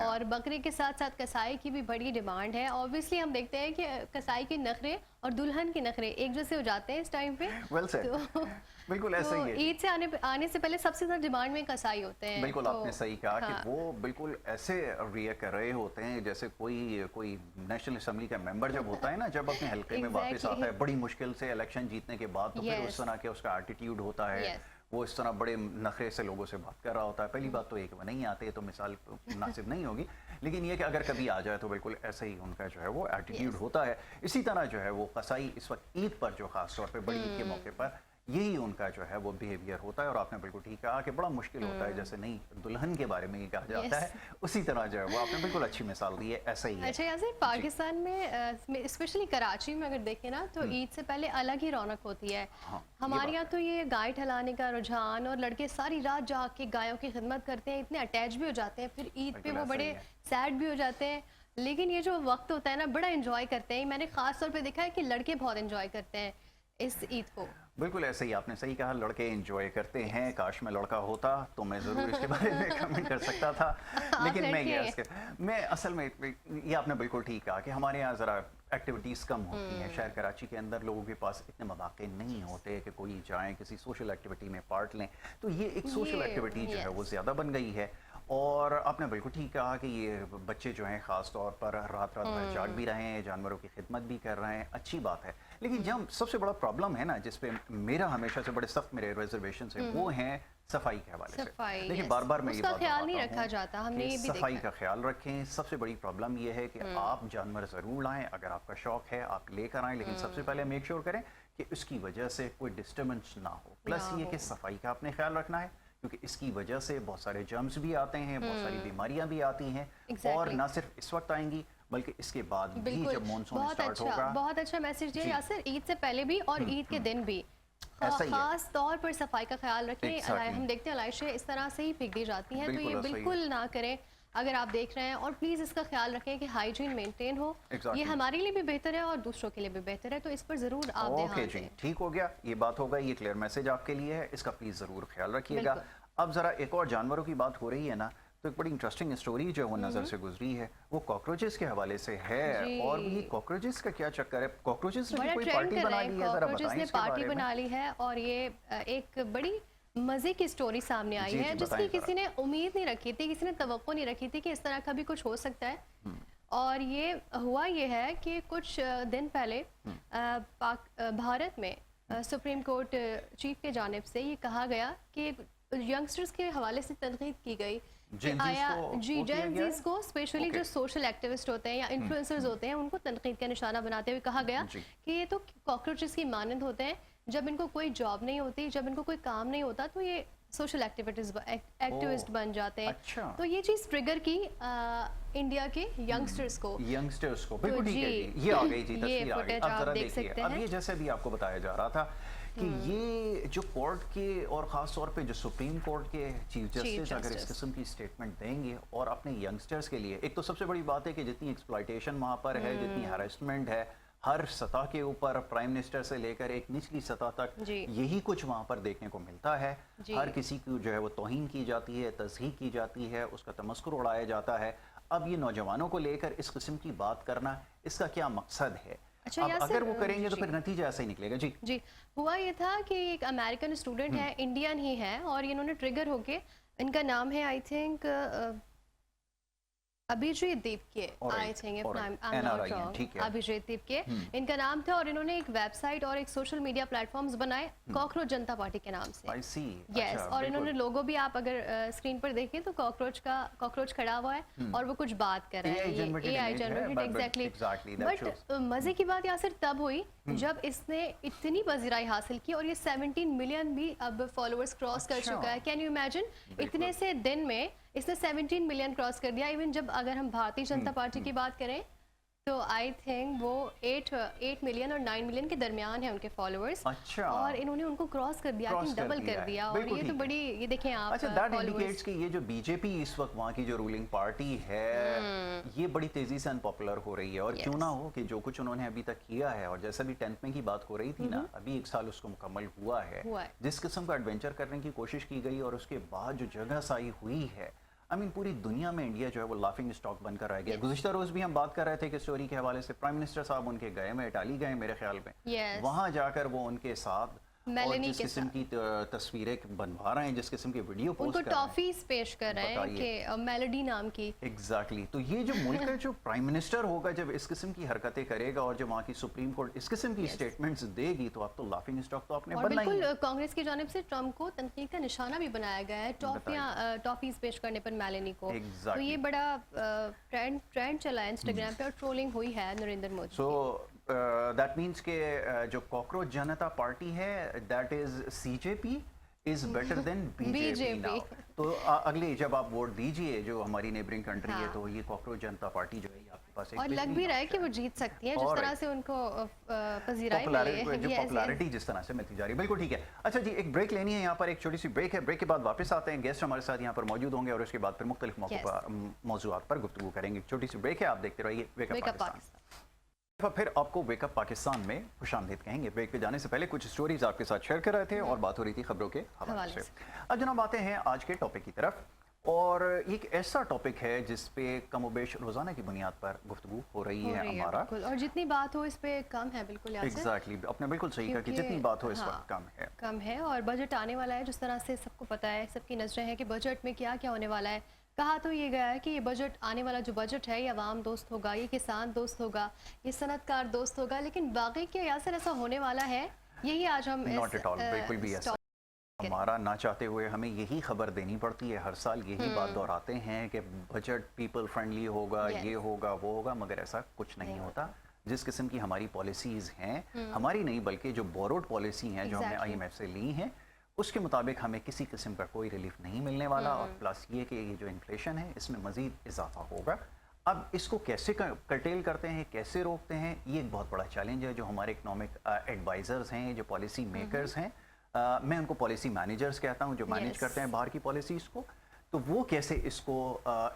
A: और बकरे के साथ साथ कसाई की भी बड़ी डिमांड है। ऑब्वियसली हम देखते हैं कि कसाई के नखरे और दुल्हन के नखरे एक जैसे हो जाते हैं इस टाइम पे।
B: बिल्कुल ऐसा ही है।
A: ईद से आने से पहले सबसे ज्यादा डिमांड में कसाई होते हैं।
B: बिल्कुल आपने सही कहा कि वो बिल्कुल ऐसे रिएक्ट कर रहे होते हैं जैसे कोई नेशनल असेंबली का मेंबर जब होता है ना, जब अपने हल्के में वापस आता है बड़ी मुश्किल से इलेक्शन जीतने के बाद, तो फिर उस तरह के उसका एटीट्यूड होता है, वो इस तरह बड़े नखरे से लोगों से बात कर रहा होता है। पहली बात तो एक वो नहीं आते तो मिसाल मुनासिब नहीं होगी, लेकिन ये कि अगर कभी आ जाए तो बिल्कुल ऐसा ही उनका जो है वो एटीट्यूड होता है। इसी तरह जो है वो कसाई इस वक्त ईद पर, जो खास तौर पे बड़ी ईद के मौके पर, यही उनका जो है वो बिहेवियर होता है। और आपने बिल्कुल ठीक कहा कि बड़ा मुश्किल होता है, जैसे नई दुल्हन के बारे में ये कहा जाता है, उसी तरह जो है वो आपने बिल्कुल अच्छी मिसाल दी है, ऐसा ही है।
A: अच्छा यासिर, पाकिस्तान में स्पेशली कराची में अगर देखें ना तो ईद से पहले अलग ही रौनक होती है। हमारे यहाँ तो ये गाय ठहराने का रुझान और लड़के सारी रात जाग के गायों की खिदमत करते हैं, इतने अटैच भी हो जाते हैं, फिर ईद पे वो बड़े सैड भी हो जाते हैं। लेकिन ये जो वक्त होता है ना, बड़ा एंजॉय करते हैं। मैंने खास तौर पे देखा है कि लड़के बहुत एंजॉय करते हैं इस ईद को।
B: बिल्कुल ऐसे ही आपने सही कहा, लड़के एंजॉय करते हैं। काश मैं लड़का होता तो मैं ज़रूर इसके बारे में कमेंट कर सकता था, लेकिन मैं असल में ये आपने बिल्कुल ठीक कहा कि हमारे यहाँ ज़रा एक्टिविटीज़ कम होती हैं। शहर कराची के अंदर लोगों के पास इतने मौके नहीं होते कि कोई जाएं किसी सोशल एक्टिविटी में पार्ट लें, तो ये एक सोशल एक्टिविटी जो है वो ज़्यादा बन गई है। और आपने बिल्कुल ठीक कहा कि ये बच्चे जो हैं ख़ास तौर पर रात रात भर जाग भी रहे हैं, जानवरों की खिदमत भी कर रहे हैं, अच्छी बात है। लेकिन जब सबसे बड़ा प्रॉब्लम है ना, जिस पे मेरा हमेशा से बड़े सख्त मेरे रिजर्वेशन है, वो हैं सफाई के हवाले से। देखिए बार बार मैं ये बात
A: ख्याल नहीं रखा जाता, हमने ये भी
B: सफाई का ख्याल रखें। सबसे बड़ी प्रॉब्लम ये है कि आप जानवर ज़रूर लाएं, अगर आपका शौक है आप लेकर आएं, लेकिन सबसे पहले मेक श्योर करें कि उसकी वजह से कोई डिस्टर्बेंस ना हो। प्लस ये कि सफाई का आपने ख्याल रखना है, क्योंकि इसकी वजह से बहुत सारे जर्म्स भी आते हैं, बहुत सारी बीमारियां भी आती हैं, और ना सिर्फ इस वक्त आएंगी बल्कि इसके बाद भी जब मानसून स्टार्ट होगा।
A: बहुत अच्छा मैसेज दिया यासिर, ईद से पहले भी और ईद के दिन भी खास तौर पर सफाई का ख्याल रखें। हम देखते हैं लाइशें इस तरह से ही फेंक दी जाती हैं, तो ये बिल्कुल ना करें अगर आप देख रहे हैं। और प्लीज़ इसका ख्याल रखें कि हाइजीन मेंटेन हो, ये हमारे लिए भी बेहतर है और दूसरों के लिए भी बेहतर है, तो इस पर ज़रूर आप ध्यान दें।
B: ठीक हो गया, ये बात हो गई, ये क्लियर मैसेज आपके लिए है, इसका प्लीज़ ज़रूर ख्याल रखिएगा। अब ज़रा एक और जानवरों की बात हो रही है ना, तो एक बड़ी इंटरेस्टिंग स्टोरी जो वो नज़र से गुजरी है, वो कॉकरोचेस के हवाले से है। और ये कॉकरोचेस का क्या चक्कर है? कॉकरोचेस ने कोई पार्टी बना ली है, ज़रा बताएं इसके बारे में।
A: पार्टी बना ली है, और ये एक बड़ी मज़े की स्टोरी सामने आई है, जिसकी किसी ने उम्मीद नहीं रखी थी, किसी ने तवक्को नहीं रखी थी कि इस तरह का भी कुछ हो सकता है। और ये हुआ ये है कि कुछ दिन पहले भारत में सुप्रीम कोर्ट चीफ के जानिब से ये कहा गया कि यंगस्टर्स के हवाले से तनकीद की गई कि आया जेन को स्पेशली जो सोशल एक्टिविस्ट होते हैं या इन्फ्लुएंसर्स होते हैं, उनको तनकीद का निशाना बनाते हुए कहा गया कि ये तो कॉकरोचेस की मानंद होते हैं, जब इनको कोई जॉब नहीं होती, जब इनको कोई काम नहीं होता, तो ये सोशल एक्टिविस्ट बन जाते हैं।
B: अच्छा।
A: तो ये चीज़ ट्रिगर की इंडिया के यंगस्टर्स को
B: बिल्कुल ठीक है जी। ये आ गई जी, तस्वीर आ गई। अब जरा देखिए, अब ये जैसे भी आपको बताया जा रहा था कि ये जो कोर्ट के और ख़ास तौर पे जो सुप्रीम कोर्ट के चीफ जस्टिस अगर इस किस्म की स्टेटमेंट देंगे और अपने यंगस्टर्स के लिए, एक तो सबसे बड़ी बात है कि जितनी एक्सप्लॉयटेशन वहाँ पर है, जितनी हैरेसमेंट है हर सतह के ऊपर, प्राइम मिनिस्टर से लेकर एक निचली सतह तक, यही कुछ वहाँ पर देखने को मिलता है। हर किसी की जो है वो तौहीन की जाती है, तज़हीक की जाती है, उसका तमस्कुर उड़ाया जाता है। अब ये नौजवानों को लेकर इस किस्म की बात करना, इसका क्या मकसद है?
A: अच्छा,
B: अब अगर वो करेंगे तो फिर नतीजा ऐसा ही निकलेगा। जी
A: हुआ ये था कि एक अमेरिकन स्टूडेंट है, इंडियन ही है, और इन्होंने ट्रिगर होके, इनका नाम है I think Abhijit Deepke, I think if I am not wrong, Abhijit Deepke इनका नाम था, और इन्होंने एक वेबसाइट और एक सोशल मीडिया प्लेटफॉर्म्स बनाए कॉकरोच जनता पार्टी के नाम से। यस, और इन्होंने लोगो भी आप अगर स्क्रीन पर देखें तो कॉकरोच खड़ा हुआ है और वो कुछ बात कर रहे हैं, AI जनरेटेड, एग्जैक्टली। बट मजे की बात यासिर तब हुई जब इसने इतनी पजीराई हासिल की, और ये 17 मिलियन भी अब फॉलोअर्स क्रॉस कर चुका है। कैन यू इमेजिन, इतने से दिन में इसने 17 मिलियन क्रॉस कर दिया। इवन जब अगर हम भारतीय जनता पार्टी की बात करें तो आई थिंक वो 8 मिलियन और 9 मिलियन के दरमियान है उनके फॉलोअर्स।
B: अच्छा।
A: और इन्होंने उनको क्रॉस कर दिया, डबल कर दिया, और ये तो बड़ी, ये देखें आप।
B: अच्छा, दैट इंडिकेट्स कि ये जो बीजेपी इस वक्त वहाँ की जो रूलिंग पार्टी है, ये बड़ी तेजी से अनपॉपुलर हो रही है। और क्यों ना हो कि जो कुछ उन्होंने अभी तक किया है, और जैसा भी 10th में की बात हो रही थी ना, अभी 1 साल उसको मुकम्मल हुआ है, जिस किस्म का एडवेंचर करने की कोशिश की गई और उसके बाद जो जगह साई हुई है, पूरी दुनिया में इंडिया जो है वो लाफिंग स्टॉक बनकर रह गया। गुज़िश्ता रोज भी हम बात कर रहे थे कि स्टोरी के हवाले से प्राइम मिनिस्टर साहब उनके गए में, इटाली गए मेरे ख्याल में, वहां जाकर वो उनके साथ और जिस किस्म की तस्वीरें बनवा रहे हैं, जिस किस्म के वीडियो पोस्ट कर रहे हैं,
A: टॉफीज पेश कर रहे हैं कि मेलोडी नाम की।
B: एग्जैक्टली। तो ये जो मुल्क का जो प्राइम मिनिस्टर होगा, जब इस किस्म की हरकतें करेगा और जब वहाँ की सुप्रीम कोर्ट इस किस्म की स्टेटमेंट्स देगी, तो अब तो लाफिंग स्टॉक तो आपने बनना ही है।
A: बिल्कुल, कांग्रेस की जानिब से ट्रम्प को तनकीद का निशाना भी बनाया गया है टॉफीज पेश करने पर मेलोनी को। तो ये बड़ा ट्रेंड चला है इंस्टाग्राम पे, और ट्रोलिंग हुई है नरेंद्र मोदी।
B: दैट मीन्स के जो कॉकरोच जनता पार्टी है, that is CJP is better than BJP now. तो अगले जब आप वोट दीजिए, जो हमारी नेबरिंग कंट्री है, तो ये कॉकरोच जनता पार्टी जो है आपके पास एक,
A: और लग भी रहा है कि वो जीत सकती है, जिस तरह से उनको पजीराई मिली है,
B: जो पॉपुलैरिटी जिस तरह से मिलती जा रही है। बिल्कुल ठीक है। अच्छा जी, एक ब्रेक लेनी है यहाँ पर, एक छोटी सी ब्रेक है। ब्रेक के बाद वापस आते हैं, गेस्ट हमारे साथ यहाँ पर मौजूद होंगे, और उसके बाद फिर मुख्तलिफ मौज़ूआत पर गुफ्तगू करेंगे। छोटी सी ब्रेक है, आप देखते रहिए वेकअप पाकिस्तान। फिर आपको वेकअप पाकिस्तान में खुशामदीद कहेंगे। ब्रेक पे जाने से पहले कुछ स्टोरीज आपके साथ शेयर कर रहे थे और बात हो रही थी खबरों के हवाले से। अब जनाब आते हैं आज के टॉपिक की तरफ, और एक ऐसा टॉपिक है जिस पे कम बेश रोज़ाना की बुनियाद पर गुफ्तगू हो रही है हमारा।
A: बिल्कुल, और जितनी बात हो इस पे कम है, बिल्कुल यासर।
B: एग्जैक्टली, आपने बिल्कुल सही कहा कि जितनी बात हो इस वक्त कम है।
A: और बजट आने वाला है, जिस तरह से सबको पता है, सबकी नजरें हैं कि बजट में क्या क्या होने वाला है। कहा तो ये गया है कि ये बजट, आने वाला जो बजट है, ये आवाम दोस्त होगा, ये किसान दोस्त होगा, ये सनतकार दोस्त होगा, लेकिन बाकी क्या यासर ऐसा होने वाला है? यही आज हम
B: नॉट एट ऑल, बिल्कुल भी ऐसा हमारा ना चाहते हुए हमें यही खबर देनी पड़ती है, हर साल यही बात दोहराते हैं कि बजट पीपल फ्रेंडली होगा, ये होगा वो होगा, मगर ऐसा कुछ नहीं होता। जिस किस्म की हमारी पॉलिसीज़ हैं, हमारी नहीं बल्कि जो बोरोड पॉलिसी हैं जो हमने IMF से ली हैं, उसके मुताबिक हमें किसी किस्म का कोई रिलीफ नहीं मिलने वाला। और प्लस ये कि ये जो इन्फ्लेशन है इसमें मज़ीद इजाफा होगा। अब इसको कैसे कर्टेल करते हैं, कैसे रोकते हैं, ये एक बहुत बड़ा चैलेंज है जो हमारे इकनॉमिक एडवाइज़र्स हैं, जो पॉलिसी मेकर्स हैं, मैं उनको पॉलिसी मैनेजर्स कहता हूँ, जो मैनेज करते हैं बाहर की पॉलिसीज़ को, तो वो कैसे इसको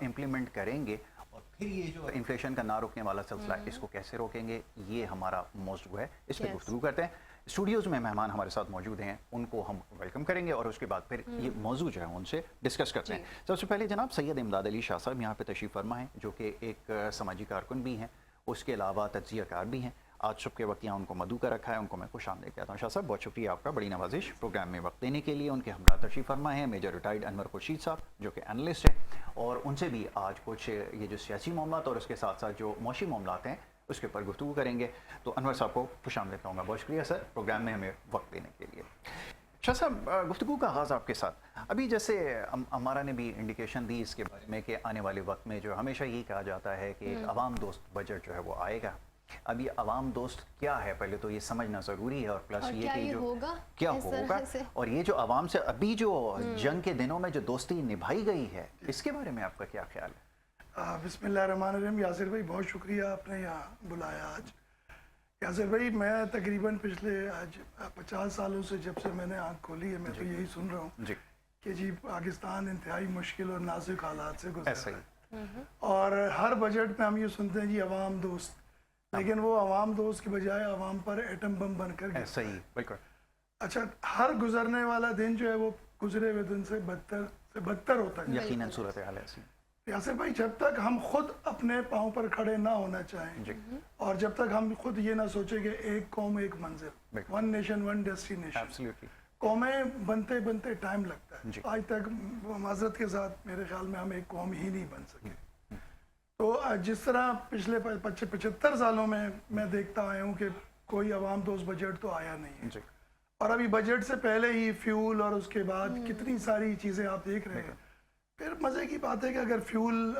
B: इम्प्लीमेंट करेंगे और फिर ये जो इन्फ्लेशन का ना रोकने वाला सिलसिला इसको कैसे रोकेंगे, ये हमारा मौजू है। इस पर गुफ्तगू करते हैं। स्टूडियोज़ में मेहमान हमारे साथ मौजूद हैं, उनको हम वेलकम करेंगे और उसके बाद फिर ये मौजू जो है उनसे डिस्कस करते हैं। सबसे पहले जनाब सैयद इमदाद अली शाह साहब यहाँ पे तशरीफ़ फरमा हैं, जो कि एक समाजी कारकुन भी हैं, उसके अलावा तज्ज़ियाकार भी हैं। आज सुबह के वक्त यहाँ उनको मधु का रखा है, उनको मैं खुश आमदीद कहता हूँ। शाह साहब बहुत शुक्रिया आपका, बड़ी नवाजिश प्रोग्राम में वक्त देने के लिए। उनके हमरा तशरीफ़ फरमा है मेजर रिटायर्ड अनवर खुर्शीद साहब, जो कि एनालिस्ट हैं, और उनसे भी आज कुछ ये जो सियासी मामलात और उसके साथ साथ जो मौशी मामलात हैं उसके ऊपर गुफ्तगू करेंगे। तो अनवर साहब को खुश आमदीद कहूँगा, बहुत शुक्रिया सर प्रोग्राम में हमें वक्त देने के लिए। शाह साहब, गुफ्तगू का आगाज़ आपके साथ। अभी जैसे हमारा ने भी इंडिकेशन दी इसके बारे में कि आने वाले वक्त में जो हमेशा यही कहा जाता है कि एक आवाम दोस्त बजट जो है वो आएगा। अब ये आवाम दोस्त क्या है, पहले तो ये समझना ज़रूरी है, और प्लस ये कि जो क्या होगा, और ये जो आवाम से अभी जो जंग के दिनों में जो दोस्ती निभाई गई है, इसके बारे में आपका क्या ख्याल है?
C: बिस्मिल्लाहिर्रहमानिर्रहीम। यासिर भाई बहुत शुक्रिया, आपने यहाँ बुलाया आज। यासिर भाई, मैं तकरीबन पिछले आज 50 सालों से जब से मैंने आँख खोली है, मैं तो यही सुन रहा हूँ कि जी पाकिस्तान इंतहाई मुश्किल और नाजुक हालात से गुजर रहा है, और हर बजट में हम ये सुनते हैं जी अवाम दोस्त, लेकिन वो अवाम दोस्त की बजाय अवाम पर एटम बम बनकर
B: ऐसा ही बिल्कुल।
C: अच्छा, हर गुजरने वाला दिन जो है वो गुजरे हुए दिन से बदतर होता है।
B: यकीनन सूरत हाल ऐसी।
C: यासिर भाई, जब तक हम खुद अपने पाँव पर खड़े ना होना चाहें, और जब तक हम खुद ये ना सोचें कि एक कौम एक मंजिल, वन नेशन वन डेस्टिनेशन, कौमें बनते बनते टाइम लगता है। आज तक माजरत के साथ मेरे ख्याल में हम एक कौम ही नहीं बन सके। तो जिस तरह पिछले 75 सालों में मैं देखता आया हूँ कि कोई अवाम दोस्त बजट तो आया नहीं है, और अभी बजट से पहले ही फ्यूल और उसके बाद कितनी सारी चीज़ें आप देख रहे हैं। फिर मज़े की बात है कि अगर फ्यूल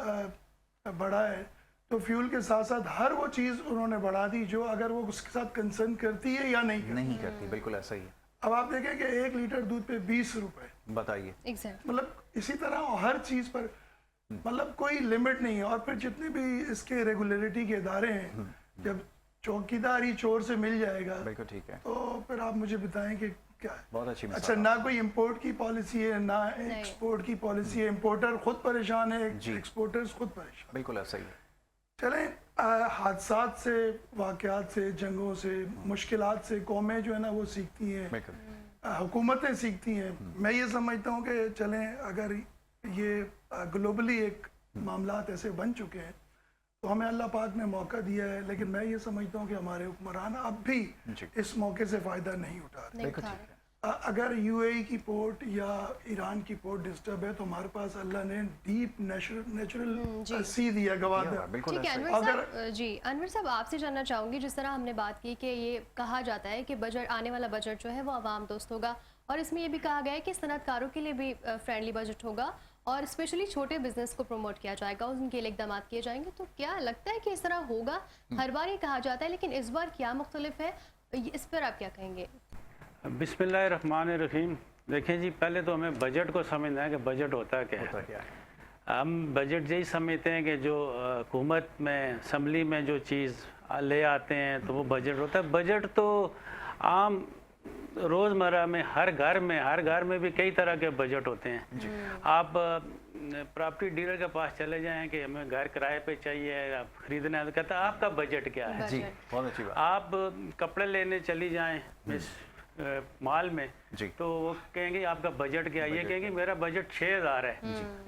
C: बढ़ा है तो फ्यूल के साथ साथ हर वो चीज़ उन्होंने बढ़ा दी जो अगर वो उसके साथ कंसर्न करती है या नहीं
B: करती। बिल्कुल ऐसा ही है।
C: अब आप देखें कि 1 लीटर दूध पे 20 रुपए,
B: बताइए।
C: मतलब इसी तरह हर चीज़ पर मतलब कोई लिमिट नहीं है। और फिर जितने भी इसके रेगुलरिटी के इदारे हैं, जब चौकीदार ही चोर से मिल जाएगा,
B: बिल्कुल ठीक है,
C: तो फिर आप मुझे बताएं कि क्या है।
B: बहुत अच्छी
C: अच्छा, ना कोई इंपोर्ट की पॉलिसी है ना एक्सपोर्ट की पॉलिसी है। इंपोर्टर खुद परेशान है, एक्सपोर्टर्स खुद परेशान।
B: बिल्कुल ऐसा ही है।
C: चलें, हादसात से, वाक़यात से, जंगों से, मुश्किलात से कौमें जो है ना वो सीखती हैं, हुकूमतें सीखती हैं। मैं ये समझता हूँ कि चलें, अगर ये ग्लोबली एक मामलात ऐसे बन चुके हैं तो हमें अल्लाह पाक ने मौका दिया है, लेकिन मैं ये समझता हूँ कि हमारे हुक्मरान अब भी इस मौके से फ़ायदा नहीं उठा रहे। अगर UAE की पोर्ट या ईरान की पोर्ट डिस्टर्ब है तो हमारे पास अल्लाह ने डीप नेचुरल सी दिया, गवादर।
A: ठीक है अनवर साहब, आपसे जानना चाहूँगी, जिस तरह हमने बात की कि ये कहा जाता है कि बजट, आने वाला बजट जो है वो आवाम दोस्त होगा, और इसमें ये भी कहा गया है कि सनतकारों के लिए भी फ्रेंडली बजट होगा, और स्पेशली छोटे बिजनेस को प्रमोट किया जाएगा, उनके लिए इकदाम किए जाएंगे। तो क्या लगता है कि इस तरह होगा? हर बार ये कहा जाता है, लेकिन इस बार क्या मुख्तलिफ है, इस पर आप क्या कहेंगे?
D: बिस्मिल्लाहिर्रहमानिर्रहीम। देखें जी, पहले तो हमें बजट को समझना है कि बजट होता क्या है। हम बजट यही समझते हैं कि जो हुकूमत में, असम्बली में जो चीज़ ले आते हैं तो वो बजट होता है। बजट तो आम रोज़मर्रा में हर घर में भी कई तरह के बजट होते हैं। आप प्रॉपर्टी डीलर के पास चले जाएं कि हमें घर किराए पे चाहिए, आप खरीदना है, तो कहता है आपका बजट क्या है।
B: जी, बहुत अच्छी बात।
D: आप कपड़े लेने चली जाएं, مال میں
B: جی
D: تو وہ کہیں گے آپ کا بجٹ کیا ہے, یہ کہیں گے میرا بجٹ 6,000 ہے,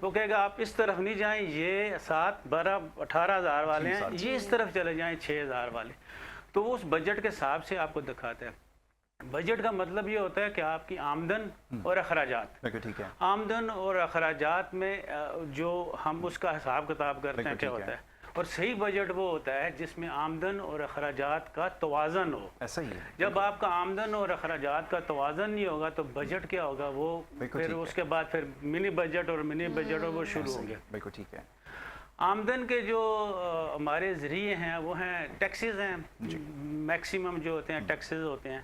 D: وہ کہے گا آپ اس طرف نہیں جائیں, یہ 7, 12, 18,000 والے ہیں, یہ اس طرف چلے جائیں 6,000 والے. تو وہ اس بجٹ کے حساب سے آپ کو دکھاتا ہے. بجٹ کا مطلب یہ ہوتا ہے کہ آپ کی آمدن اور اخراجات,
B: ٹھیک ہے,
D: آمدن اور اخراجات میں جو ہم اس کا حساب کتاب کرتے ہیں کیا ہوتا ہے. اور صحیح بجٹ وہ ہوتا ہے جس میں آمدن اور اخراجات کا توازن ہو.
B: ایسا ہی ہے.
D: جب آپ کا آمدن اور اخراجات کا توازن نہیں ہوگا تو بجٹ کیا ہوگا, وہ پھر اس کے بعد پھر منی بجٹ اور منی بجٹ وہ شروع ہوں گے.
B: بالکل ٹھیک ہے.
D: آمدن کے جو ہمارے ذریعے ہیں وہ ہیں ٹیکسیز ہیں, میکسیمم جو ہوتے ہیں ٹیکسیز ہوتے ہیں.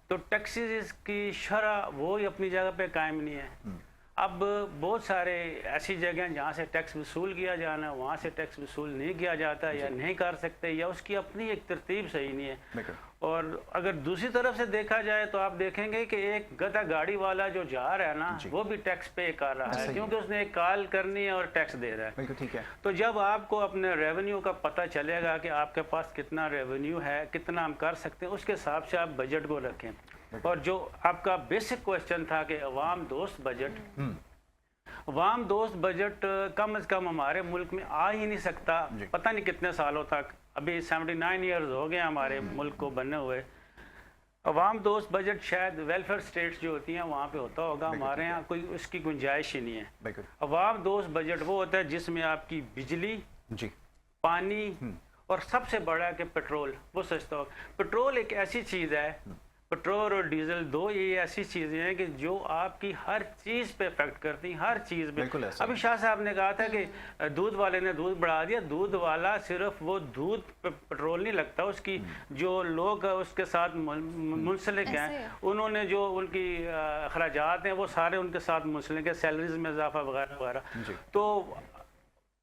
D: تو ٹیکسیز کی شرح وہ اپنی جگہ پہ قائم نہیں ہے. اب بہت سارے ایسی جگہیں جہاں سے ٹیکس وصول کیا جانا وہاں سے ٹیکس وصول نہیں کیا جاتا یا نہیں کر سکتے, یا اس کی اپنی ایک ترتیب صحیح نہیں ہے. اور اگر دوسری طرف سے دیکھا جائے تو آپ دیکھیں گے کہ ایک گدھا گاڑی والا جو جا رہا ہے نا وہ بھی ٹیکس پے کر رہا ہے, کیونکہ اس نے ایک کال کرنی ہے اور ٹیکس دے رہا ہے.
B: بالکل ٹھیک ہے.
D: تو جب آپ کو اپنے ریونیو کا پتہ چلے گا کہ آپ کے پاس کتنا ریونیو ہے, کتنا ہم کر سکتے ہیں, اس کے حساب سے آپ بجٹ کو رکھیں. اور جو آپ کا بیسک کوشچن تھا کہ عوام دوست بجٹ, عوام دوست بجٹ کم از کم ہمارے ملک میں آ ہی نہیں سکتا پتہ نہیں کتنے سالوں تک. ابھی 79 ایئرز ہو گئے ہمارے ملک کو بنے ہوئے. عوام دوست بجٹ شاید ویلفیئر سٹیٹس جو ہوتی ہیں وہاں پہ ہوتا ہوگا, ہمارے ہاں کوئی اس کی گنجائش ہی نہیں ہے. عوام دوست بجٹ وہ ہوتا ہے جس میں آپ کی بجلی, پانی اور سب سے بڑا کہ پیٹرول وہ سستا ہو. پیٹرول ایک ایسی چیز ہے, پیٹرول اور ڈیزل دو یہ ایسی چیزیں ہیں کہ جو آپ کی ہر چیز پہ افیکٹ کرتی ہیں, ہر چیز پہ. ابھی شاہ صاحب نے کہا تھا کہ دودھ والے نے دودھ بڑھا دیا. دودھ والا صرف وہ دودھ پہ پیٹرول نہیں لگتا, اس کی جو لوگ اس کے ساتھ منسلک ہیں انہوں نے جو ان کی اخراجات ہیں وہ سارے ان کے ساتھ منسلک ہیں, سیلریز میں اضافہ وغیرہ وغیرہ. تو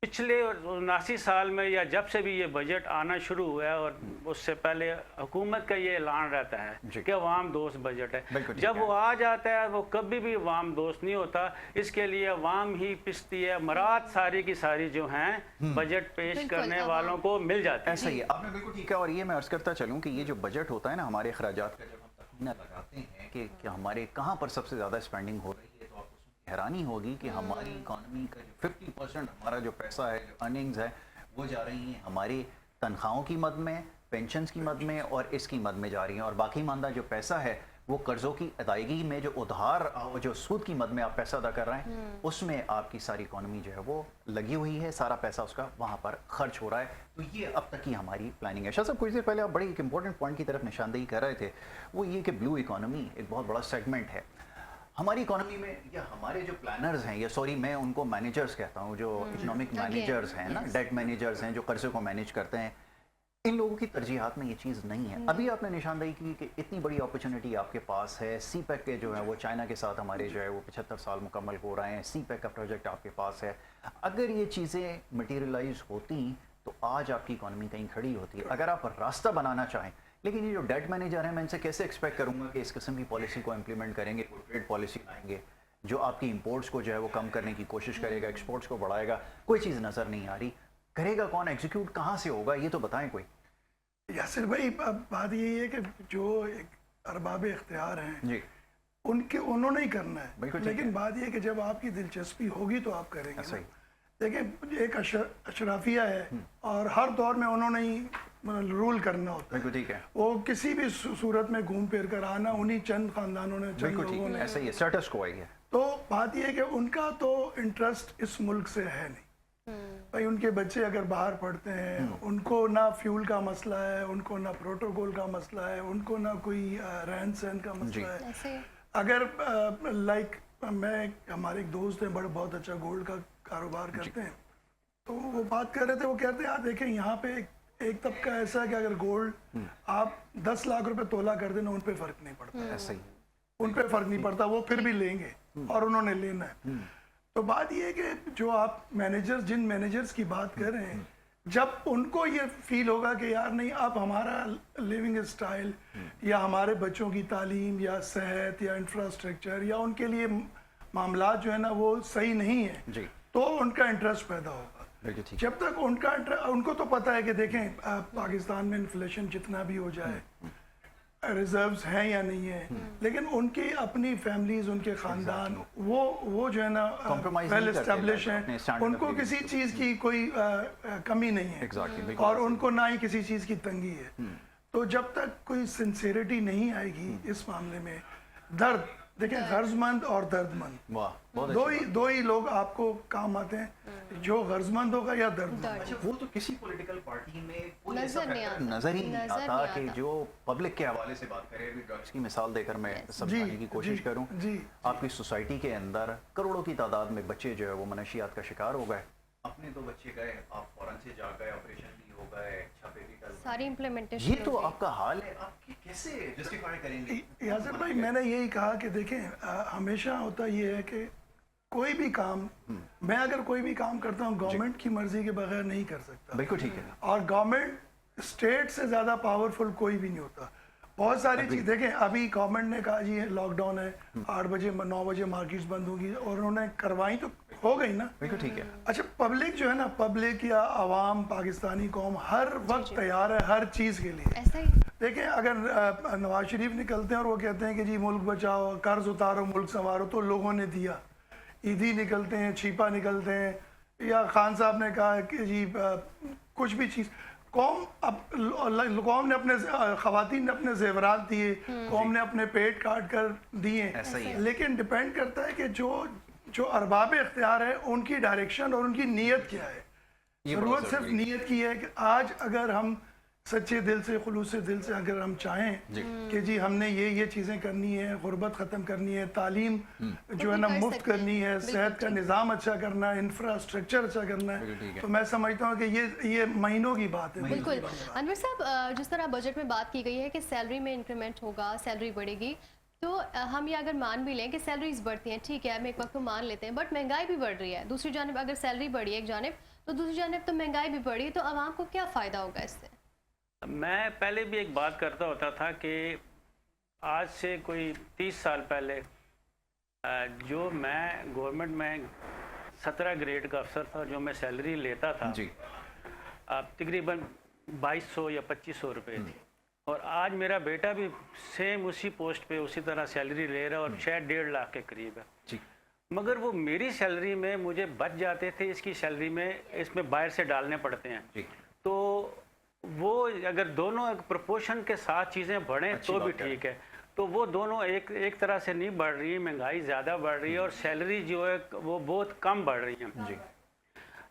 D: پچھلے 79 سال میں یا جب سے بھی یہ بجٹ آنا شروع ہوا ہے اور اس سے پہلے حکومت کا یہ اعلان رہتا ہے کہ عوام دوست بجٹ ہے. جب وہ آ جاتا ہے وہ کبھی بھی عوام دوست نہیں ہوتا. اس کے لیے عوام ہی پستی ہے, مراد ساری کی ساری جو ہیں بجٹ پیش کرنے والوں کو مل جاتی ہے.
B: ایسا ہی ہے, آپ نے بالکل ٹھیک ہے. اور یہ میں عرض کرتا چلوں کہ یہ جو بجٹ ہوتا ہے نا ہمارے اخراجات کا, جب ہم تخمینہ لگاتے ہیں کہ ہمارے کہاں پر سب سے زیادہ اسپینڈنگ ہو رہی ہے, تو آپ حیرانی ہوگی کہ ہماری اکانومی کا 50% ہمارا جو پیسہ ہے, جو ارننگز ہے, وہ جا رہی ہیں ہماری تنخواہوں کی مد میں, پینشنز کی مد میں اور اس کی مد میں جا رہی ہیں. اور باقی ماندہ جو پیسہ ہے وہ قرضوں کی ادائیگی میں, جو ادھار جو سود کی مد میں آپ پیسہ ادا کر رہے ہیں, اس میں آپ کی ساری اکانومی جو ہے وہ لگی ہوئی ہے, سارا پیسہ اس کا وہاں پر خرچ ہو رہا ہے. تو یہ اب تک کی ہماری پلاننگ ہے. شاہ صاحب کچھ دیر پہلے آپ بڑی ایک امپورٹنٹ پوائنٹ کی طرف نشاندہی کر رہے تھے, وہ یہ کہ بلو اکانومی ایک بہت بڑا سیگمنٹ ہے ہماری اکانومی میں. یا ہمارے جو پلانرز ہیں, یا سوری میں ان کو مینیجرز کہتا ہوں, جو اکنامک مینیجرز ہیں نا, ڈیٹ مینیجرز ہیں جو قرضے کو مینیج کرتے ہیں, ان لوگوں کی ترجیحات میں یہ چیز نہیں ہے. ابھی آپ نے نشاندہی کی کہ اتنی بڑی اپرچونٹی آپ کے پاس ہے, سی پیک کے جو ہے وہ چائنا کے ساتھ ہمارے جو ہے وہ 75 سال مکمل ہو رہے ہیں, سی پیک کا پروجیکٹ آپ کے پاس ہے. اگر یہ چیزیں مٹیریلائز ہوتی تو آج آپ کی اکانومی کہیں کھڑی ہوتی ہے. اگر آپ راستہ بنانا چاہیں, لیکن یہ جو ڈیٹ مینیجر ہیں میں ان سے کیسے ایکسپیکٹ کروں گا کہ اس قسم کی پالیسی کو امپلیمنٹ کریں گے, کوئی ٹریڈ پالیسی لائیں گے جو آپ کی امپورٹس کو جو ہے وہ کم کرنے کی کوشش کرے گا, ایکسپورٹس کو بڑھائے گا. کوئی چیز نظر نہیں آ رہی. کرے گا کون, ایگزیکیوٹ کہاں سے ہوگا, یہ تو بتائیں کوئی.
C: یاسر بھائی اب بات یہی ہے کہ جو ارباب اختیار ہیں انہوں نے ہی کرنا ہے, لیکن بات یہ ہے کہ جب آپ کی دلچسپی ہوگی تو آپ کریں گے. دیکھیں ایک اشرافیہ ہے اور ہر دور میں انہوں نے ہی رول کرنا ہوتا ہے. وہ کسی بھی صورت میں گھوم پھر کر آنا انہی چند خاندانوں نے, چند لوگوں نے,
B: ایسا ہی ہے, اسٹیٹس کو ہے.
C: تو بات یہ ہے کہ ان کا تو انٹرسٹ اس ملک سے ہے نہیں بھائی. ان کے بچے اگر باہر پڑھتے ہیں, ان کو نہ فیول کا مسئلہ ہے, ان کو نہ پروٹوکول کا مسئلہ ہے, ان کو نہ کوئی رہن سہن کا مسئلہ ہے. اگر لائک میں, ہمارے ایک دوست ہیں بہت اچھا گولڈ کا کاروبار کرتے ہیں, تو وہ بات کر رہے تھے, وہ کہتے ہیں آپ دیکھیں یہاں پہ ایک طبقہ ایسا ہے کہ اگر گولڈ آپ 10 لاکھ روپے تولہ کر دیں نا, ان پہ فرق نہیں پڑتا. ایسا ہی ان پہ فرق نہیں پڑتا, وہ پھر بھی لیں گے اور انہوں نے لینا ہے. تو بات یہ ہے کہ جو آپ جن مینیجرز کی بات کر رہے ہیں, جب ان کو یہ فیل ہوگا کہ یار نہیں اب ہمارا لیونگ اسٹائل یا ہمارے بچوں کی تعلیم یا صحت یا انفراسٹرکچر یا ان کے لیے معاملات جو ہے نا وہ صحیح نہیں ہے, تو ان کا انٹرسٹ پیدا ہوگا. جب تک ان کو تو پتہ ہے کہ دیکھیں پاکستان میں انفلیشن جتنا بھی ہو جائے, रिजर्व्स हैं या नहीं है, लेकिन उनकी अपनी फैमिलीज, उनके खानदान वो जो है ना
B: Compromise
C: वेल
B: नहीं करते
C: एस्टेब्लिश
B: अपने
C: हैं,
B: standard
C: उनको
B: of
C: किसी
B: living
C: चीज़ की कोई कमी नहीं है
B: Exactly,
C: और उनको ना ही किसी चीज़ की तंगी है। तो जब तक कोई सिंसेरिटी नहीं आएगी इस मामले में, दर्द देखिए, गर्जमंद और दर्दमंद,
B: वाह, बहुत
C: दो ही लोग आपको काम आते हैं, जो गर्जमंद होगा या दर्दमंद।
B: अच्छा, वो तो किसी पॉलिटिकल पार्टी में कोई ऐसा
A: नजर नहीं
B: फैक्टर
A: आता।
B: नजर ही नहीं
A: नजर
B: आता
A: नहीं
B: कि
A: आता।
B: जो पब्लिक के हवाले से बात करें। अभी ड्रग्स की मिसाल देकर मैं
C: जी,
B: समझाने की कोशिश
C: जी,
B: करूं।
C: जी।
B: आपकी सोसाइटी के अंदर करोड़ों की तादाद में बच्चे जो है वो मनशियात का शिकार हो गए। अपने तो बच्चे गए, आप फौरन से जा गए, ऑपरेशन भी हो गए, छापे भी डल गए।
A: सारी इम्प्लीमेंटेशन
B: ये तो आपका हाल है, आप कैसे जस्टिफाई करेंगे?
C: यासिर भाई, मैंने यही कहा कि देखें, हमेशा होता ये है कि कोई भी काम, मैं अगर कोई भी काम करता हूँ गवर्नमेंट की मर्जी के बगैर नहीं कर सकता,
B: बिल्कुल ठीक है।
C: और गवर्नमेंट स्टेट से ज़्यादा पावरफुल कोई भी नहीं होता। बहुत सारी चीज़ देखें, अभी गवर्नमेंट ने कहा जी लॉकडाउन है, 8 बजे 9 बजे मार्केट्स बंद होगी, और उन्होंने करवाई तो हो गई ना।
B: बिल्कुल ठीक है।
C: अच्छा, पब्लिक जो है ना, पब्लिक या आवाम, पाकिस्तानी कौम हर वक्त तैयार है हर चीज़ के लिए।
A: ऐसा ही
C: देखें, अगर नवाज शरीफ निकलते हैं और वो कहते हैं कि जी मुल्क बचाओ, कर्ज उतारो, मुल्क संवारो, तो लोगों ने दिया। ईदी निकलते हैं, छिपा निकलते हैं, या खान साहब ने कहा कि जी कुछ भी चीज़, कौम ने अपने ख़वातीन ने अपने जेवरात दिए, कौम ने अपने पेट काट कर दिए।
B: ऐसा ही है।
C: लेकिन डिपेंड करता है कि जो अरबाब इख्तियार है उनकी डायरेक्शन और उनकी नीयत क्या है।
B: ये बहुत
C: ज़रूरत सिर्फ
B: ज़रूरी है।
C: नीयत की है कि आज अगर हम सच्चे दिल से, खुलूस से दिल से अगर हम चाहें कि जी हमने ये चीज़ें करनी है, गुर्बत ख़त्म करनी है, तालीम जो है ना
A: कर
C: मुफ्त
A: सकते हैं।
C: करनी है,
A: बिल्कुल
C: सेहत का
A: ठीक।
C: निज़ाम अच्छा करना है, इंफ्रास्ट्रक्चर अच्छा करना
B: बिल्कुल ठीक
C: है,
B: है।
C: तो मैं समझता हूँ कि ये महीनों की बात है।
A: बिल्कुल। अनवर साहब, जिस तरह बजट में बात की गई है कि सैलरी में इंक्रीमेंट होगा, सैलरी बढ़ेगी, तो हम ये अगर मान भी लें कि सैलरीज बढ़ती हैं, ठीक है, हम एक वक्त को मान लेते हैं, बट महंगाई भी बढ़ रही है। दूसरी जानब अगर सैलरी बढ़ी है एक जानब, तो दूसरी जानब तो महंगाई भी बढ़ी, तो आवाम को क्या फ़ायदा होगा इससे?
D: मैं पहले भी एक बात करता होता था कि आज से कोई 30 साल पहले जो मैं गवर्नमेंट में 17 ग्रेड का अफसर था, जो मैं सैलरी लेता था
B: जी,
D: तकरीबन 2200 या 2500 रुपये थी। और आज मेरा बेटा भी सेम उसी पोस्ट पे उसी तरह सैलरी ले रहा है और शायद 1.5 लाख के करीब है।
B: जी,
D: मगर वो मेरी सैलरी में मुझे बच जाते थे, इसकी सैलरी में इसमें बाहर से डालने पड़ते हैं।
B: जी।
D: तो वो अगर दोनों एक प्रोपोर्शन के साथ चीज़ें बढ़ें
B: अच्छी
D: तो भी
B: बात है।
D: ठीक है। तो वो दोनों एक तरह से नहीं बढ़ रही, महंगाई ज़्यादा बढ़ रही है और सैलरी जो है वो बहुत कम बढ़ रही है।
B: जी।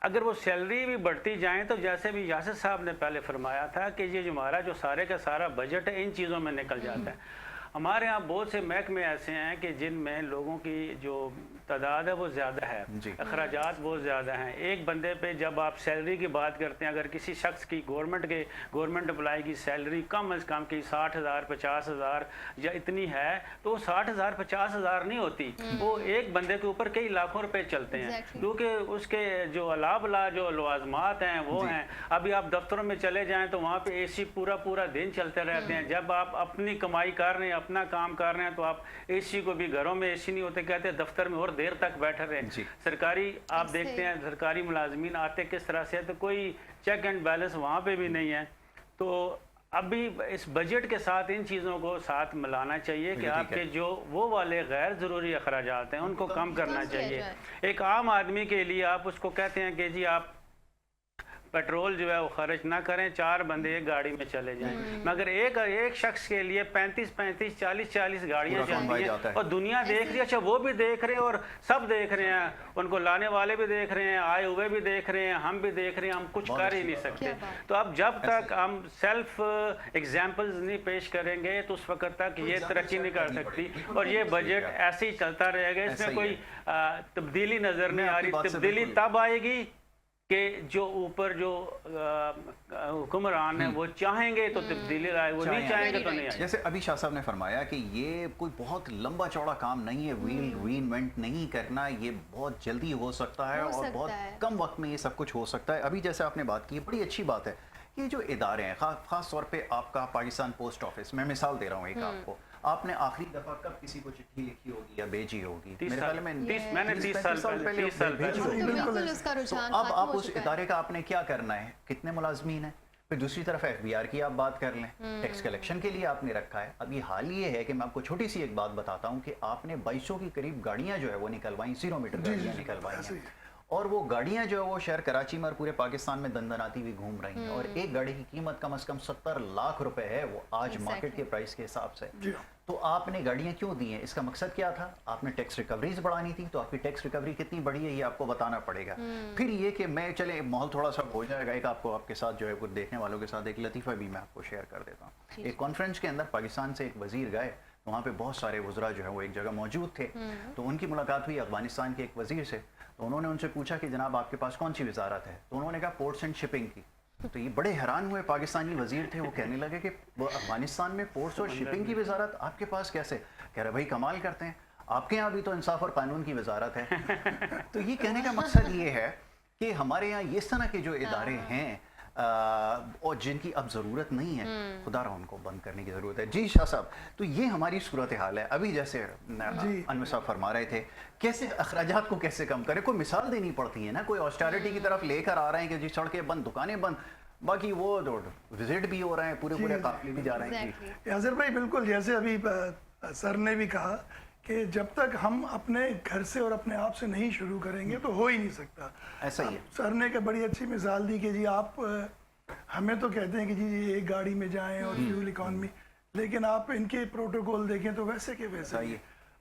D: अगर वो सैलरी भी बढ़ती जाए तो जैसे भी यासिर साहब ने पहले फरमाया था कि ये जो हमारा जो सारे का सारा बजट है इन चीज़ों में निकल जाता है। हमारे यहाँ बहुत से महकमे ऐसे हैं कि जिनमें लोगों की जो तादाद है वो ज़्यादा है, अखराजात बहुत ज़्यादा हैं। एक बंदे पे जब आप सैलरी की बात करते हैं, अगर किसी शख्स की गवर्नमेंट एम्प्लॉय की सैलरी कम अज़ कम की 60,000 50,000 या इतनी है, तो वो 60,000 50,000 नहीं होती, वो एक बंदे के ऊपर कई लाखों रुपए चलते हैं। क्योंकि उसके जो अलावला जो लवाजमात हैं वो हैं। अभी आप दफ्तरों में चले जाएँ तो वहाँ पर AC पूरा दिन चलते रहते हैं। जब आप अपनी कमाई कर रहे हैं, अपना काम कर रहे हैं, तो आप AC को भी, घरों में AC नहीं होते, कहते हैं दफ्तर में और देर तक बैठे रहे। सरकारी आप देखते हैं सरकारी मुलाजमीन आते किस तरह से, तो कोई चेक एंड बैलेंस वहाँ पे भी नहीं है। तो अभी इस बजट के साथ इन चीज़ों को साथ मिलाना चाहिए कि आपके जो वो वाले गैर ज़रूरी अखराजात हैं उनको कम करना चाहिए। एक आम आदमी के लिए आप उसको कहते हैं कि जी आप पेट्रोल जो है वो खर्च ना करें, 4 बंदे एक गाड़ी में चले जाएं, मगर एक शख्स के लिए 35 40 गाड़ियां चलती हैं और दुनिया देख रही है। अच्छा, वो भी देख रहे हैं और सब देख रहे हैं, उनको लाने वाले भी देख रहे हैं, आए हुए भी देख रहे हैं, हम भी देख रहे हैं, हम कुछ कर ही नहीं सकते। तो अब जब तक हम सेल्फ एग्जाम्पल्स नहीं पेश करेंगे तो उस वक्त तक ये तरक्की नहीं कर सकती और ये बजट ऐसे ही चलता रहेगा। इसमें कोई तब्दीली नजर नहीं आ रही। तब्दीली तब आएगी कि जो ऊपर जो हुक्मरान है वो चाहेंगे तो तब्दीली आए, वो नहीं चाहेंगे तो नहीं आए।
B: जैसे अभी शाह साहब ने फरमाया कि ये कोई बहुत लंबा चौड़ा काम नहीं है, रीइन्वेंट नहीं करना, ये बहुत जल्दी हो सकता है और बहुत कम वक्त में ये सब कुछ हो सकता है। अभी जैसे आपने बात की, बड़ी अच्छी बात है। ये जो इदारे हैं, खास तौर पे आपका पाकिस्तान पोस्ट ऑफिस, मैं मिसाल दे रहा हूँ एक आपको, आपने आखिरी दफा कब किसी को चिट्ठी लिखी होगी या भेजी होगी? मेरे ख्याल में
D: 30 साल पहले
B: भेजी होगी। तो अब आप उस इदारे का आपने क्या करना है, कितने मुलाजमीन हैं, फिर दूसरी तरफ FBR की आप बात कर लें, टैक्स कलेक्शन के लिए आपने रखा है। अभी हाल ये है कि मैं आपको छोटी सी एक बात बताता हूँ कि आपने 2200 की करीब गाड़ियाँ जो है वो निकलवाई, 0 मीटर गाड़ियाँ निकलवाई हैं, और वो गाड़ियाँ जो है वो शहर कराची में और पूरे पाकिस्तान में दंदनाती हुई घूम रही हैं, और एक गाड़ी की कीमत कम से कम 70 लाख रुपए है वो आज मार्केट के प्राइस के हिसाब से। तो आपने गाड़ियाँ क्यों दी हैं? इसका मकसद क्या था? आपने टैक्स रिकवरीज बढ़ानी थी, तो आपकी टैक्स रिकवरी कितनी बढ़ी है ये आपको बताना पड़ेगा। फिर ये कि मैं चले माहौल थोड़ा सा हो जाएगा, एक आपको आपके साथ जो है वो देखने वालों के साथ एक लतीफ़ा भी मैं आपको शेयर कर देता हूँ। एक कॉन्फ्रेंस के अंदर पाकिस्तान से एक वजीर गए, तो वहाँ पे बहुत सारे वज़रा जो है वो एक जगह मौजूद थे, तो उनकी मुलाकात हुई अफगानिस्तान के एक वजीर से। तो उन्होंने उनसे पूछा कि जनाब आपके पास कौन सी वजारत है? तो उन्होंने कहा पोर्ट्स एंड शिपिंग की। तो ये बड़े हैरान हुए पाकिस्तानी वजीर थे, वो कहने लगे कि अफगानिस्तान में पोर्ट्स और शिपिंग की वजारत आपके पास कैसे? कह रहे भाई कमाल करते हैं, आपके यहाँ भी तो इंसाफ और कानून की वजारत है। तो ये कहने का मकसद ये है कि हमारे यहाँ ये तरह के जो इदारे हैं और जिनकी अब ज़रूरत नहीं है, खुदा रहा उनको बंद करने की ज़रूरत है। जी शाह साहब, तो ये हमारी सूरत हाल है। अभी जैसे अनवर साहब फरमा रहे थे, कैसे अखराजात को कैसे कम करें, कोई मिसाल देनी पड़ती है ना, कोई ऑस्टेरिटी की तरफ लेकर आ रहे हैं कि जी सड़कें बंद, दुकानें बंद, बाकी वो विजिट भी हो रहे हैं, पूरे पूरे काफिले भी जा रहे हैं।
C: यासिर भाई बिल्कुल, जैसे अभी सर ने भी कहा कि जब तक हम अपने घर से और अपने आप से नहीं शुरू करेंगे तो हो ही नहीं सकता।
B: ऐसा ही है।
C: सर ने एक बड़ी अच्छी मिसाल दी कि जी आप हमें तो कहते हैं कि जी एक गाड़ी में जाएं और फ्यूल इकॉनमी, लेकिन आप इनके प्रोटोकॉल देखें तो वैसे के वैसे ही,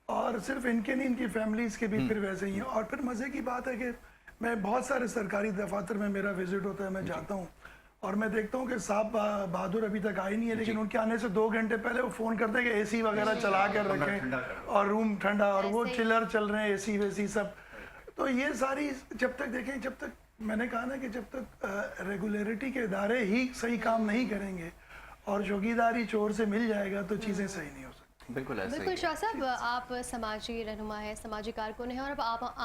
C: और सिर्फ इनके नहीं, इनकी फैमिलीज के भी फिर वैसे ही हैं। और फिर मज़े की बात है कि मैं बहुत सारे सरकारी दफातर में मेरा विजिट होता है, मैं जाता हूँ और मैं देखता हूँ कि साहब बहादुर अभी तक आए नहीं है, लेकिन उनके आने से 2 घंटे पहले वो फ़ोन करते हैं कि AC वगैरह चला कर रखें और रूम ठंडा, और वो चिलर चल रहे हैं, AC वेसी सब। तो ये सारी जब तक देखें, जब तक मैंने कहा ना कि जब तक रेगुलरिटी के इदारे ही सही काम नहीं करेंगे और चौकीदारी चोर से मिल जाएगा तो चीज़ें सही नहीं हो सकती।
B: बिल्कुल ऐसा
A: बिल्कुल शाह साहब, आप समाजी रहनुमा है, समाजी कारकुन है, और अब आप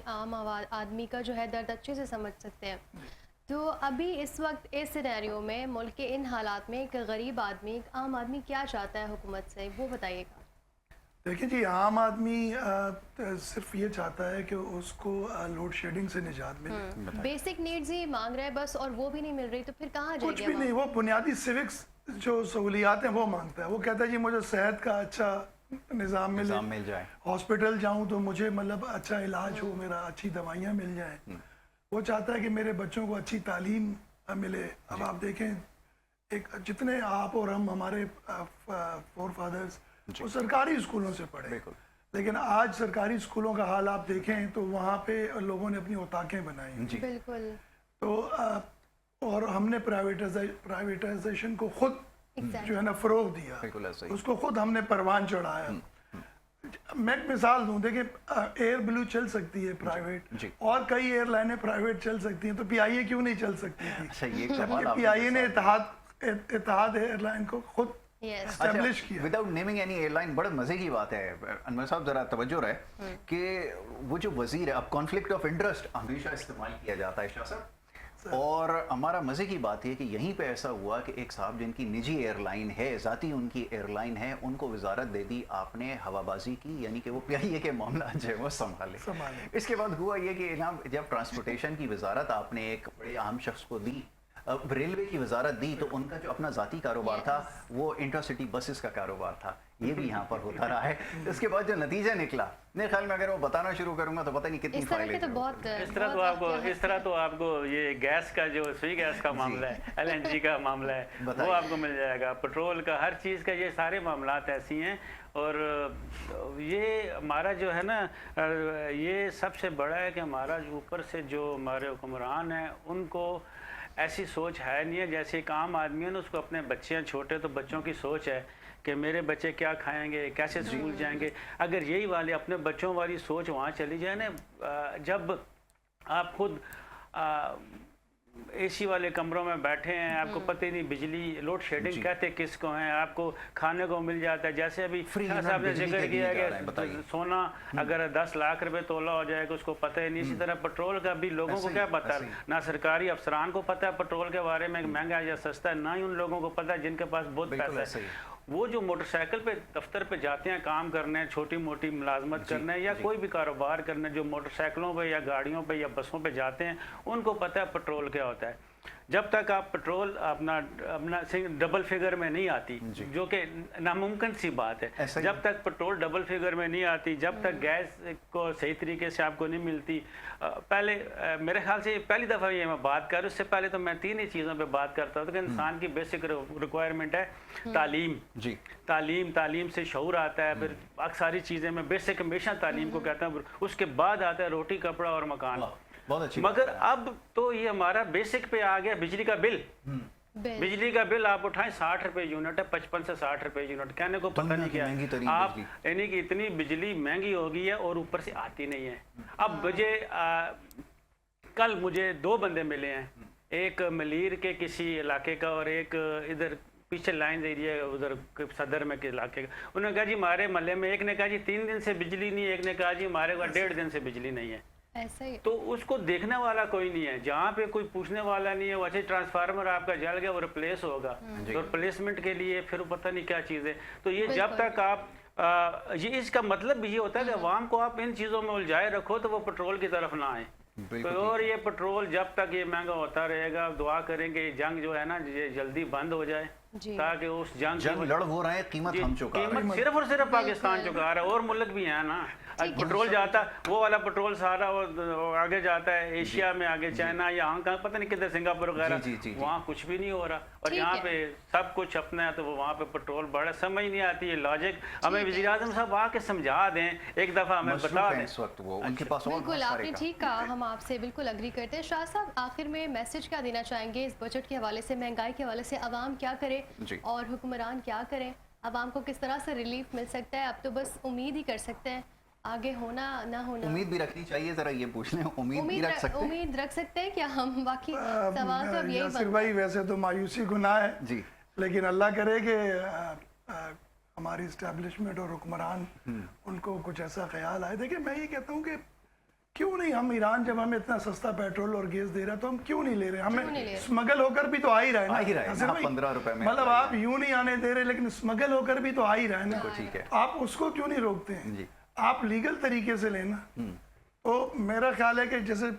A: आम आदमी का जो है दर्द अच्छे से समझ सकते हैं। तो अभी इस वक्त इस सिनेरियो में मुल्क के इन हालात में एक गरीब आदमी, एक आम आदमी क्या चाहता है हुकूमत से, वो बताइएगा।
C: देखिए जी, आम आदमी सिर्फ ये चाहता है कि उसको लोड शेडिंग से निजात मिले।
A: बेसिक नीड्स ही मांग रहा है बस, और वो भी नहीं मिल रही तो फिर कहाँ जाएगा?
C: कुछ भी नहीं, वो बुनियादी सिविक्स जो सहूलियात हैं वो मांगता है। वो कहता है जी मुझे सेहत का अच्छा निज़ाम मिल जाए, हॉस्पिटल जाऊँ तो मुझे मतलब अच्छा इलाज हो, मेरा अच्छी दवाइयाँ मिल जाए। वो चाहता है कि मेरे बच्चों को अच्छी तालीम मिले। अब आप देखें, एक जितने आप और हम, हमारे फोर फादर्स वो सरकारी स्कूलों से पढ़े, लेकिन आज सरकारी स्कूलों का हाल आप देखें तो वहाँ पे लोगों ने अपनी औताकें बनाई।
A: बिल्कुल।
C: तो और हमने प्राइवेटाइजेशन को खुद जो है ना फरोग दिया, उसको खुद हमने परवान चढ़ाया। मैं एक मिसाल दूं, देखिए एयर ब्लू चल सकती है प्राइवेट, और कई एयरलाइनें प्राइवेट चल सकती हैं, तो PIA क्यों नहीं चल सकती थी? PIA ने इत्तेहाद एयरलाइन को खुद एस्टैब्लिश किया
B: विदाउट नेमिंग एनी एयरलाइन। बड़ा मजे की बात है अनवर साहब, जरा तवज्जो रहे कि वो जो वजीर है, अब कॉन्फ्लिक्ट ऑफ इंटरेस्ट हमेशा इस्तेमाल किया जाता है शाह साहब, और हमारा मज़े की बात है कि यहीं पे ऐसा हुआ कि एक साहब जिनकी निजी एयरलाइन है, ज़ाती उनकी एयरलाइन है, उनको वजारत दे दी आपने हवाबाजी की, यानी कि वो PIA के मामला जो है वो संभाले। इसके बाद हुआ ये कि जब ट्रांसपोर्टेशन की वजारत आपने एक बड़े आम शख्स को दी, रेलवे की वजारत दी, तो उनका जो अपना ज़ाती कारोबार था वो इंटरसिटी बसेस का कारोबार था, ये भी यहाँ पर होता रहा है। इसके बाद जो नतीजा निकला, मेरे ख्याल में अगर वो बताना शुरू करूंगा तो पता नहीं कितनी फाइलें
A: तो बहुत
D: इस तरह तो आपको ये गैस का जो सुई गैस का मामला है, LNG का मामला है, वो आपको मिल जाएगा, पेट्रोल का, हर चीज़ का, ये सारे मामलात ऐसी हैं। और ये हमारा जो है ना, ये सबसे बड़ा है कि हमारा ऊपर से जो हमारे हुक्मरान हैं उनको ऐसी सोच है नहीं है। जैसे एक आम आदमी है ना, उसको अपने बच्चे हैं छोटे, तो बच्चों की सोच है कि मेरे बच्चे क्या खाएंगे, कैसे स्कूल जाएंगे। अगर यही वाले अपने बच्चों वाली सोच वहाँ चली जाए ना, जब आप खुद AC वाले कमरों में बैठे हैं, आपको पता ही नहीं, बिजली लोड शेडिंग कहते किसको हैं, आपको खाने को मिल जाता है। जैसे अभी साहब ने जिक्र किया कि सोना अगर 10 लाख रुपए तोला हो जाएगा, उसको पता ही नहीं। इसी तरह पेट्रोल का भी लोगों को क्या पता है, ना सरकारी अफसरान को पता है पेट्रोल के बारे में महंगा या सस्ता है, ना ही उन लोगों को पता है जिनके पास बहुत पैसा है। वो जो मोटरसाइकिल पे दफ्तर पे जाते हैं काम करने, छोटी मोटी मुलाजमत करने या कोई भी कारोबार करने, जो मोटरसाइकिलों पे या गाड़ियों पे या बसों पे जाते हैं, उनको पता है पेट्रोल क्या होता है। जब तक आप पेट्रोल अपना डबल फिगर में नहीं आती, जो कि नामुमकिन सी बात है,
B: ऐसा ही।
D: जब तक पेट्रोल डबल फिगर में नहीं आती, जब तक गैस को सही तरीके से आपको नहीं मिलती, पहले मेरे ख्याल से पहली दफ़ा ये मैं बात कर रहा हूँ, उससे पहले तो मैं 3 ही चीज़ों पे बात करता हूँ कि इंसान की बेसिक रिक्वायरमेंट है तालीम।
B: जी,
D: तालीम से शऊर आता है, फिर सारी चीज़ें मैं बेसिक हमेशा तालीम को कहता हूँ, उसके बाद आता है रोटी कपड़ा और मकान।
B: बहुत अच्छी
D: मगर अब तो ये हमारा बेसिक पे आ गया बिजली का बिल। बिजली का बिल आप उठाएं 60 रुपए यूनिट है, 55 से 60 रुपए यूनिट, कहने को पता नहीं क्या है। आप यानी कि इतनी बिजली महंगी हो गई है और ऊपर से आती नहीं है। अब मुझे कल मुझे 2 बंदे मिले हैं, एक मलीर के किसी इलाके का और एक इधर पीछे लाइन एरिया उधर सदर में के इलाके का। उन्होंने कहा जी हमारे महल्ले में, एक ने कहा जी 3 दिन से बिजली नहीं है, एक ने कहा जी हमारे पास 1.5 दिन से बिजली नहीं है।
A: ऐसा ही।
D: तो उसको देखने वाला कोई नहीं है, जहाँ पे कोई पूछने वाला नहीं है। वैसे ट्रांसफार्मर आपका जल गया वो रिप्लेस होगा, तो रिप्लेसमेंट के लिए फिर पता नहीं क्या चीज़ है। तो ये जब तक आप ये इसका मतलब भी ये होता है कि अवाम को आप इन चीज़ों में उलझाए रखो तो वो पेट्रोल की तरफ ना आए। तो और ये पेट्रोल जब तक ये महंगा होता रहेगा, दुआ करेंगे ये जंग जो है ना ये जल्दी बंद हो जाए, ताकि उस जंग
B: लड़ वो रहे हैं, कीमत हम चुका रहे हैं।
D: कीमत सिर्फ और सिर्फ पाकिस्तान चुका रहा है, और मुल्क भी है ना। पेट्रोल जाता वो वाला पेट्रोल सारा वो आगे जाता है एशिया में, आगे चाइना या हांगकांग, पता नहीं किधर सिंगापुर वगैरह, वहाँ कुछ भी नहीं हो रहा। और यहाँ पे सब कुछ अपना है, तो वो वहाँ पे पेट्रोल बढ़ा, समझ नहीं आती है लॉजिक। हमें वज़ीर आज़म साहब आके समझा दें, एक दफ़ा हमें बता दें।
B: इस वक्त वो उनके पास
A: बिल्कुल आपने ठीक कहा, हम आपसे बिल्कुल अग्री करते हैं। शाह साहब आखिर में मैसेज क्या देना चाहेंगे इस बजट के हवाले से, महंगाई के हवाले से? अवाम क्या करे और हुक्मरान क्या करें? अवाम को किस तरह से रिलीफ मिल सकता है? अब तो बस उम्मीद ही कर सकते हैं, आगे होना ना होना।
B: उम्मीद भी रखनी चाहिए, जरा ये पूछ लें, उम्मीद रख सकते हैं क्या हम? बाकी सवाल तो अब यही
C: यासिर भाई, वैसे तो मायूसी गुनाह है
B: जी,
C: लेकिन अल्लाह करे कि हमारी इस्टेब्लिशमेंट और हुक्मरान उनको कुछ ऐसा ख्याल आए। देखिए मैं ये कहता हूँ कि क्यों नहीं हम ईरान, जब हमें इतना सस्ता पेट्रोल और गैस दे रहा है तो हम क्यों नहीं ले रहे? हमें स्मगल होकर भी तो आ ही रहा है ना,
B: 15 रुपए में।
C: मतलब आप यूं नहीं आने दे रहे, लेकिन स्मगल होकर भी तो आ ही रहा है ना।
B: ठीक है,
C: आप उसको क्यों नहीं रोकते हैं? आप लीगल तरीके से लेना। तो मेरा ख्याल है कि जैसे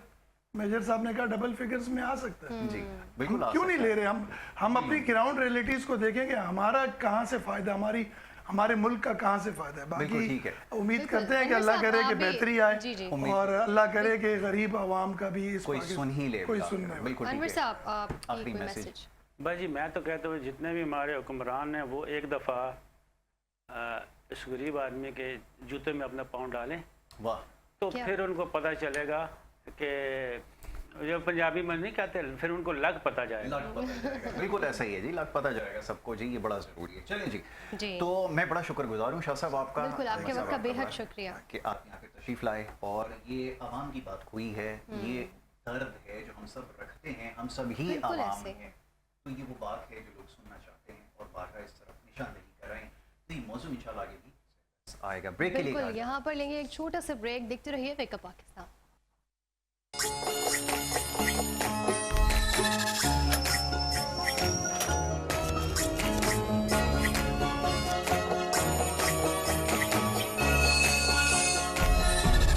C: मेजर साहब ने कहा डबल फिगर्स में आ सकता है
B: जी, बिल्कुल।
C: क्यों नहीं ले रहे? हम अपनी ग्राउंड रियलिटीज को देखेंगे, हमारा कहाँ से फायदा, हमारे मुल्क का कहाँ से फायदा है। बाकी उम्मीद करते हैं कि अल्लाह करे कि बेहतरी आए और अल्लाह करे कि गरीब आवाम का भी
B: कोई सुन ही ले,
C: कोई सुनने।
B: बिल्कुल।
A: अनवर साहब आखिरी मैसेज।
D: भाई जी मैं तो कहता हूँ जितने भी हमारे हुक्मरान हैं वो एक दफ़ा इस गरीब आदमी के जूते में अपना पाँव डालें,
B: वाह,
D: तो फिर उनको पता चलेगा कि जो पंजाबी में नहीं कहते, फिर उनको लग पता जाएगा।
B: बिल्कुल ऐसा ही है जी, लग पता जाएगा सबको जी, ये बड़ा ज़रूरी है। चलिए जी, तो मैं बड़ा शुक्रगुजार हूँ शाह साहब आपका,
A: बिल्कुल आपके वक्त का बेहद शुक्रिया
B: कि आप यहाँ पे तशरीफ़ लाए और ये आवाम की बात हुई है, ये दर्द है जो हम सब रखते हैं, हम सब ही आवाम हैं, तो ये वो बात है जो लोग सुनना चाहते हैं और बार-बार इस तरफ निशानदेही कर रहे हैं। तो ये मौजूद इंशाल्लाह आगे भी आएगा। ब्रेक के लिए
A: बिल्कुल यहाँ पर लेंगे एक छोटा सा ब्रेक, देखते रहिए वेक अप पाकिस्तान।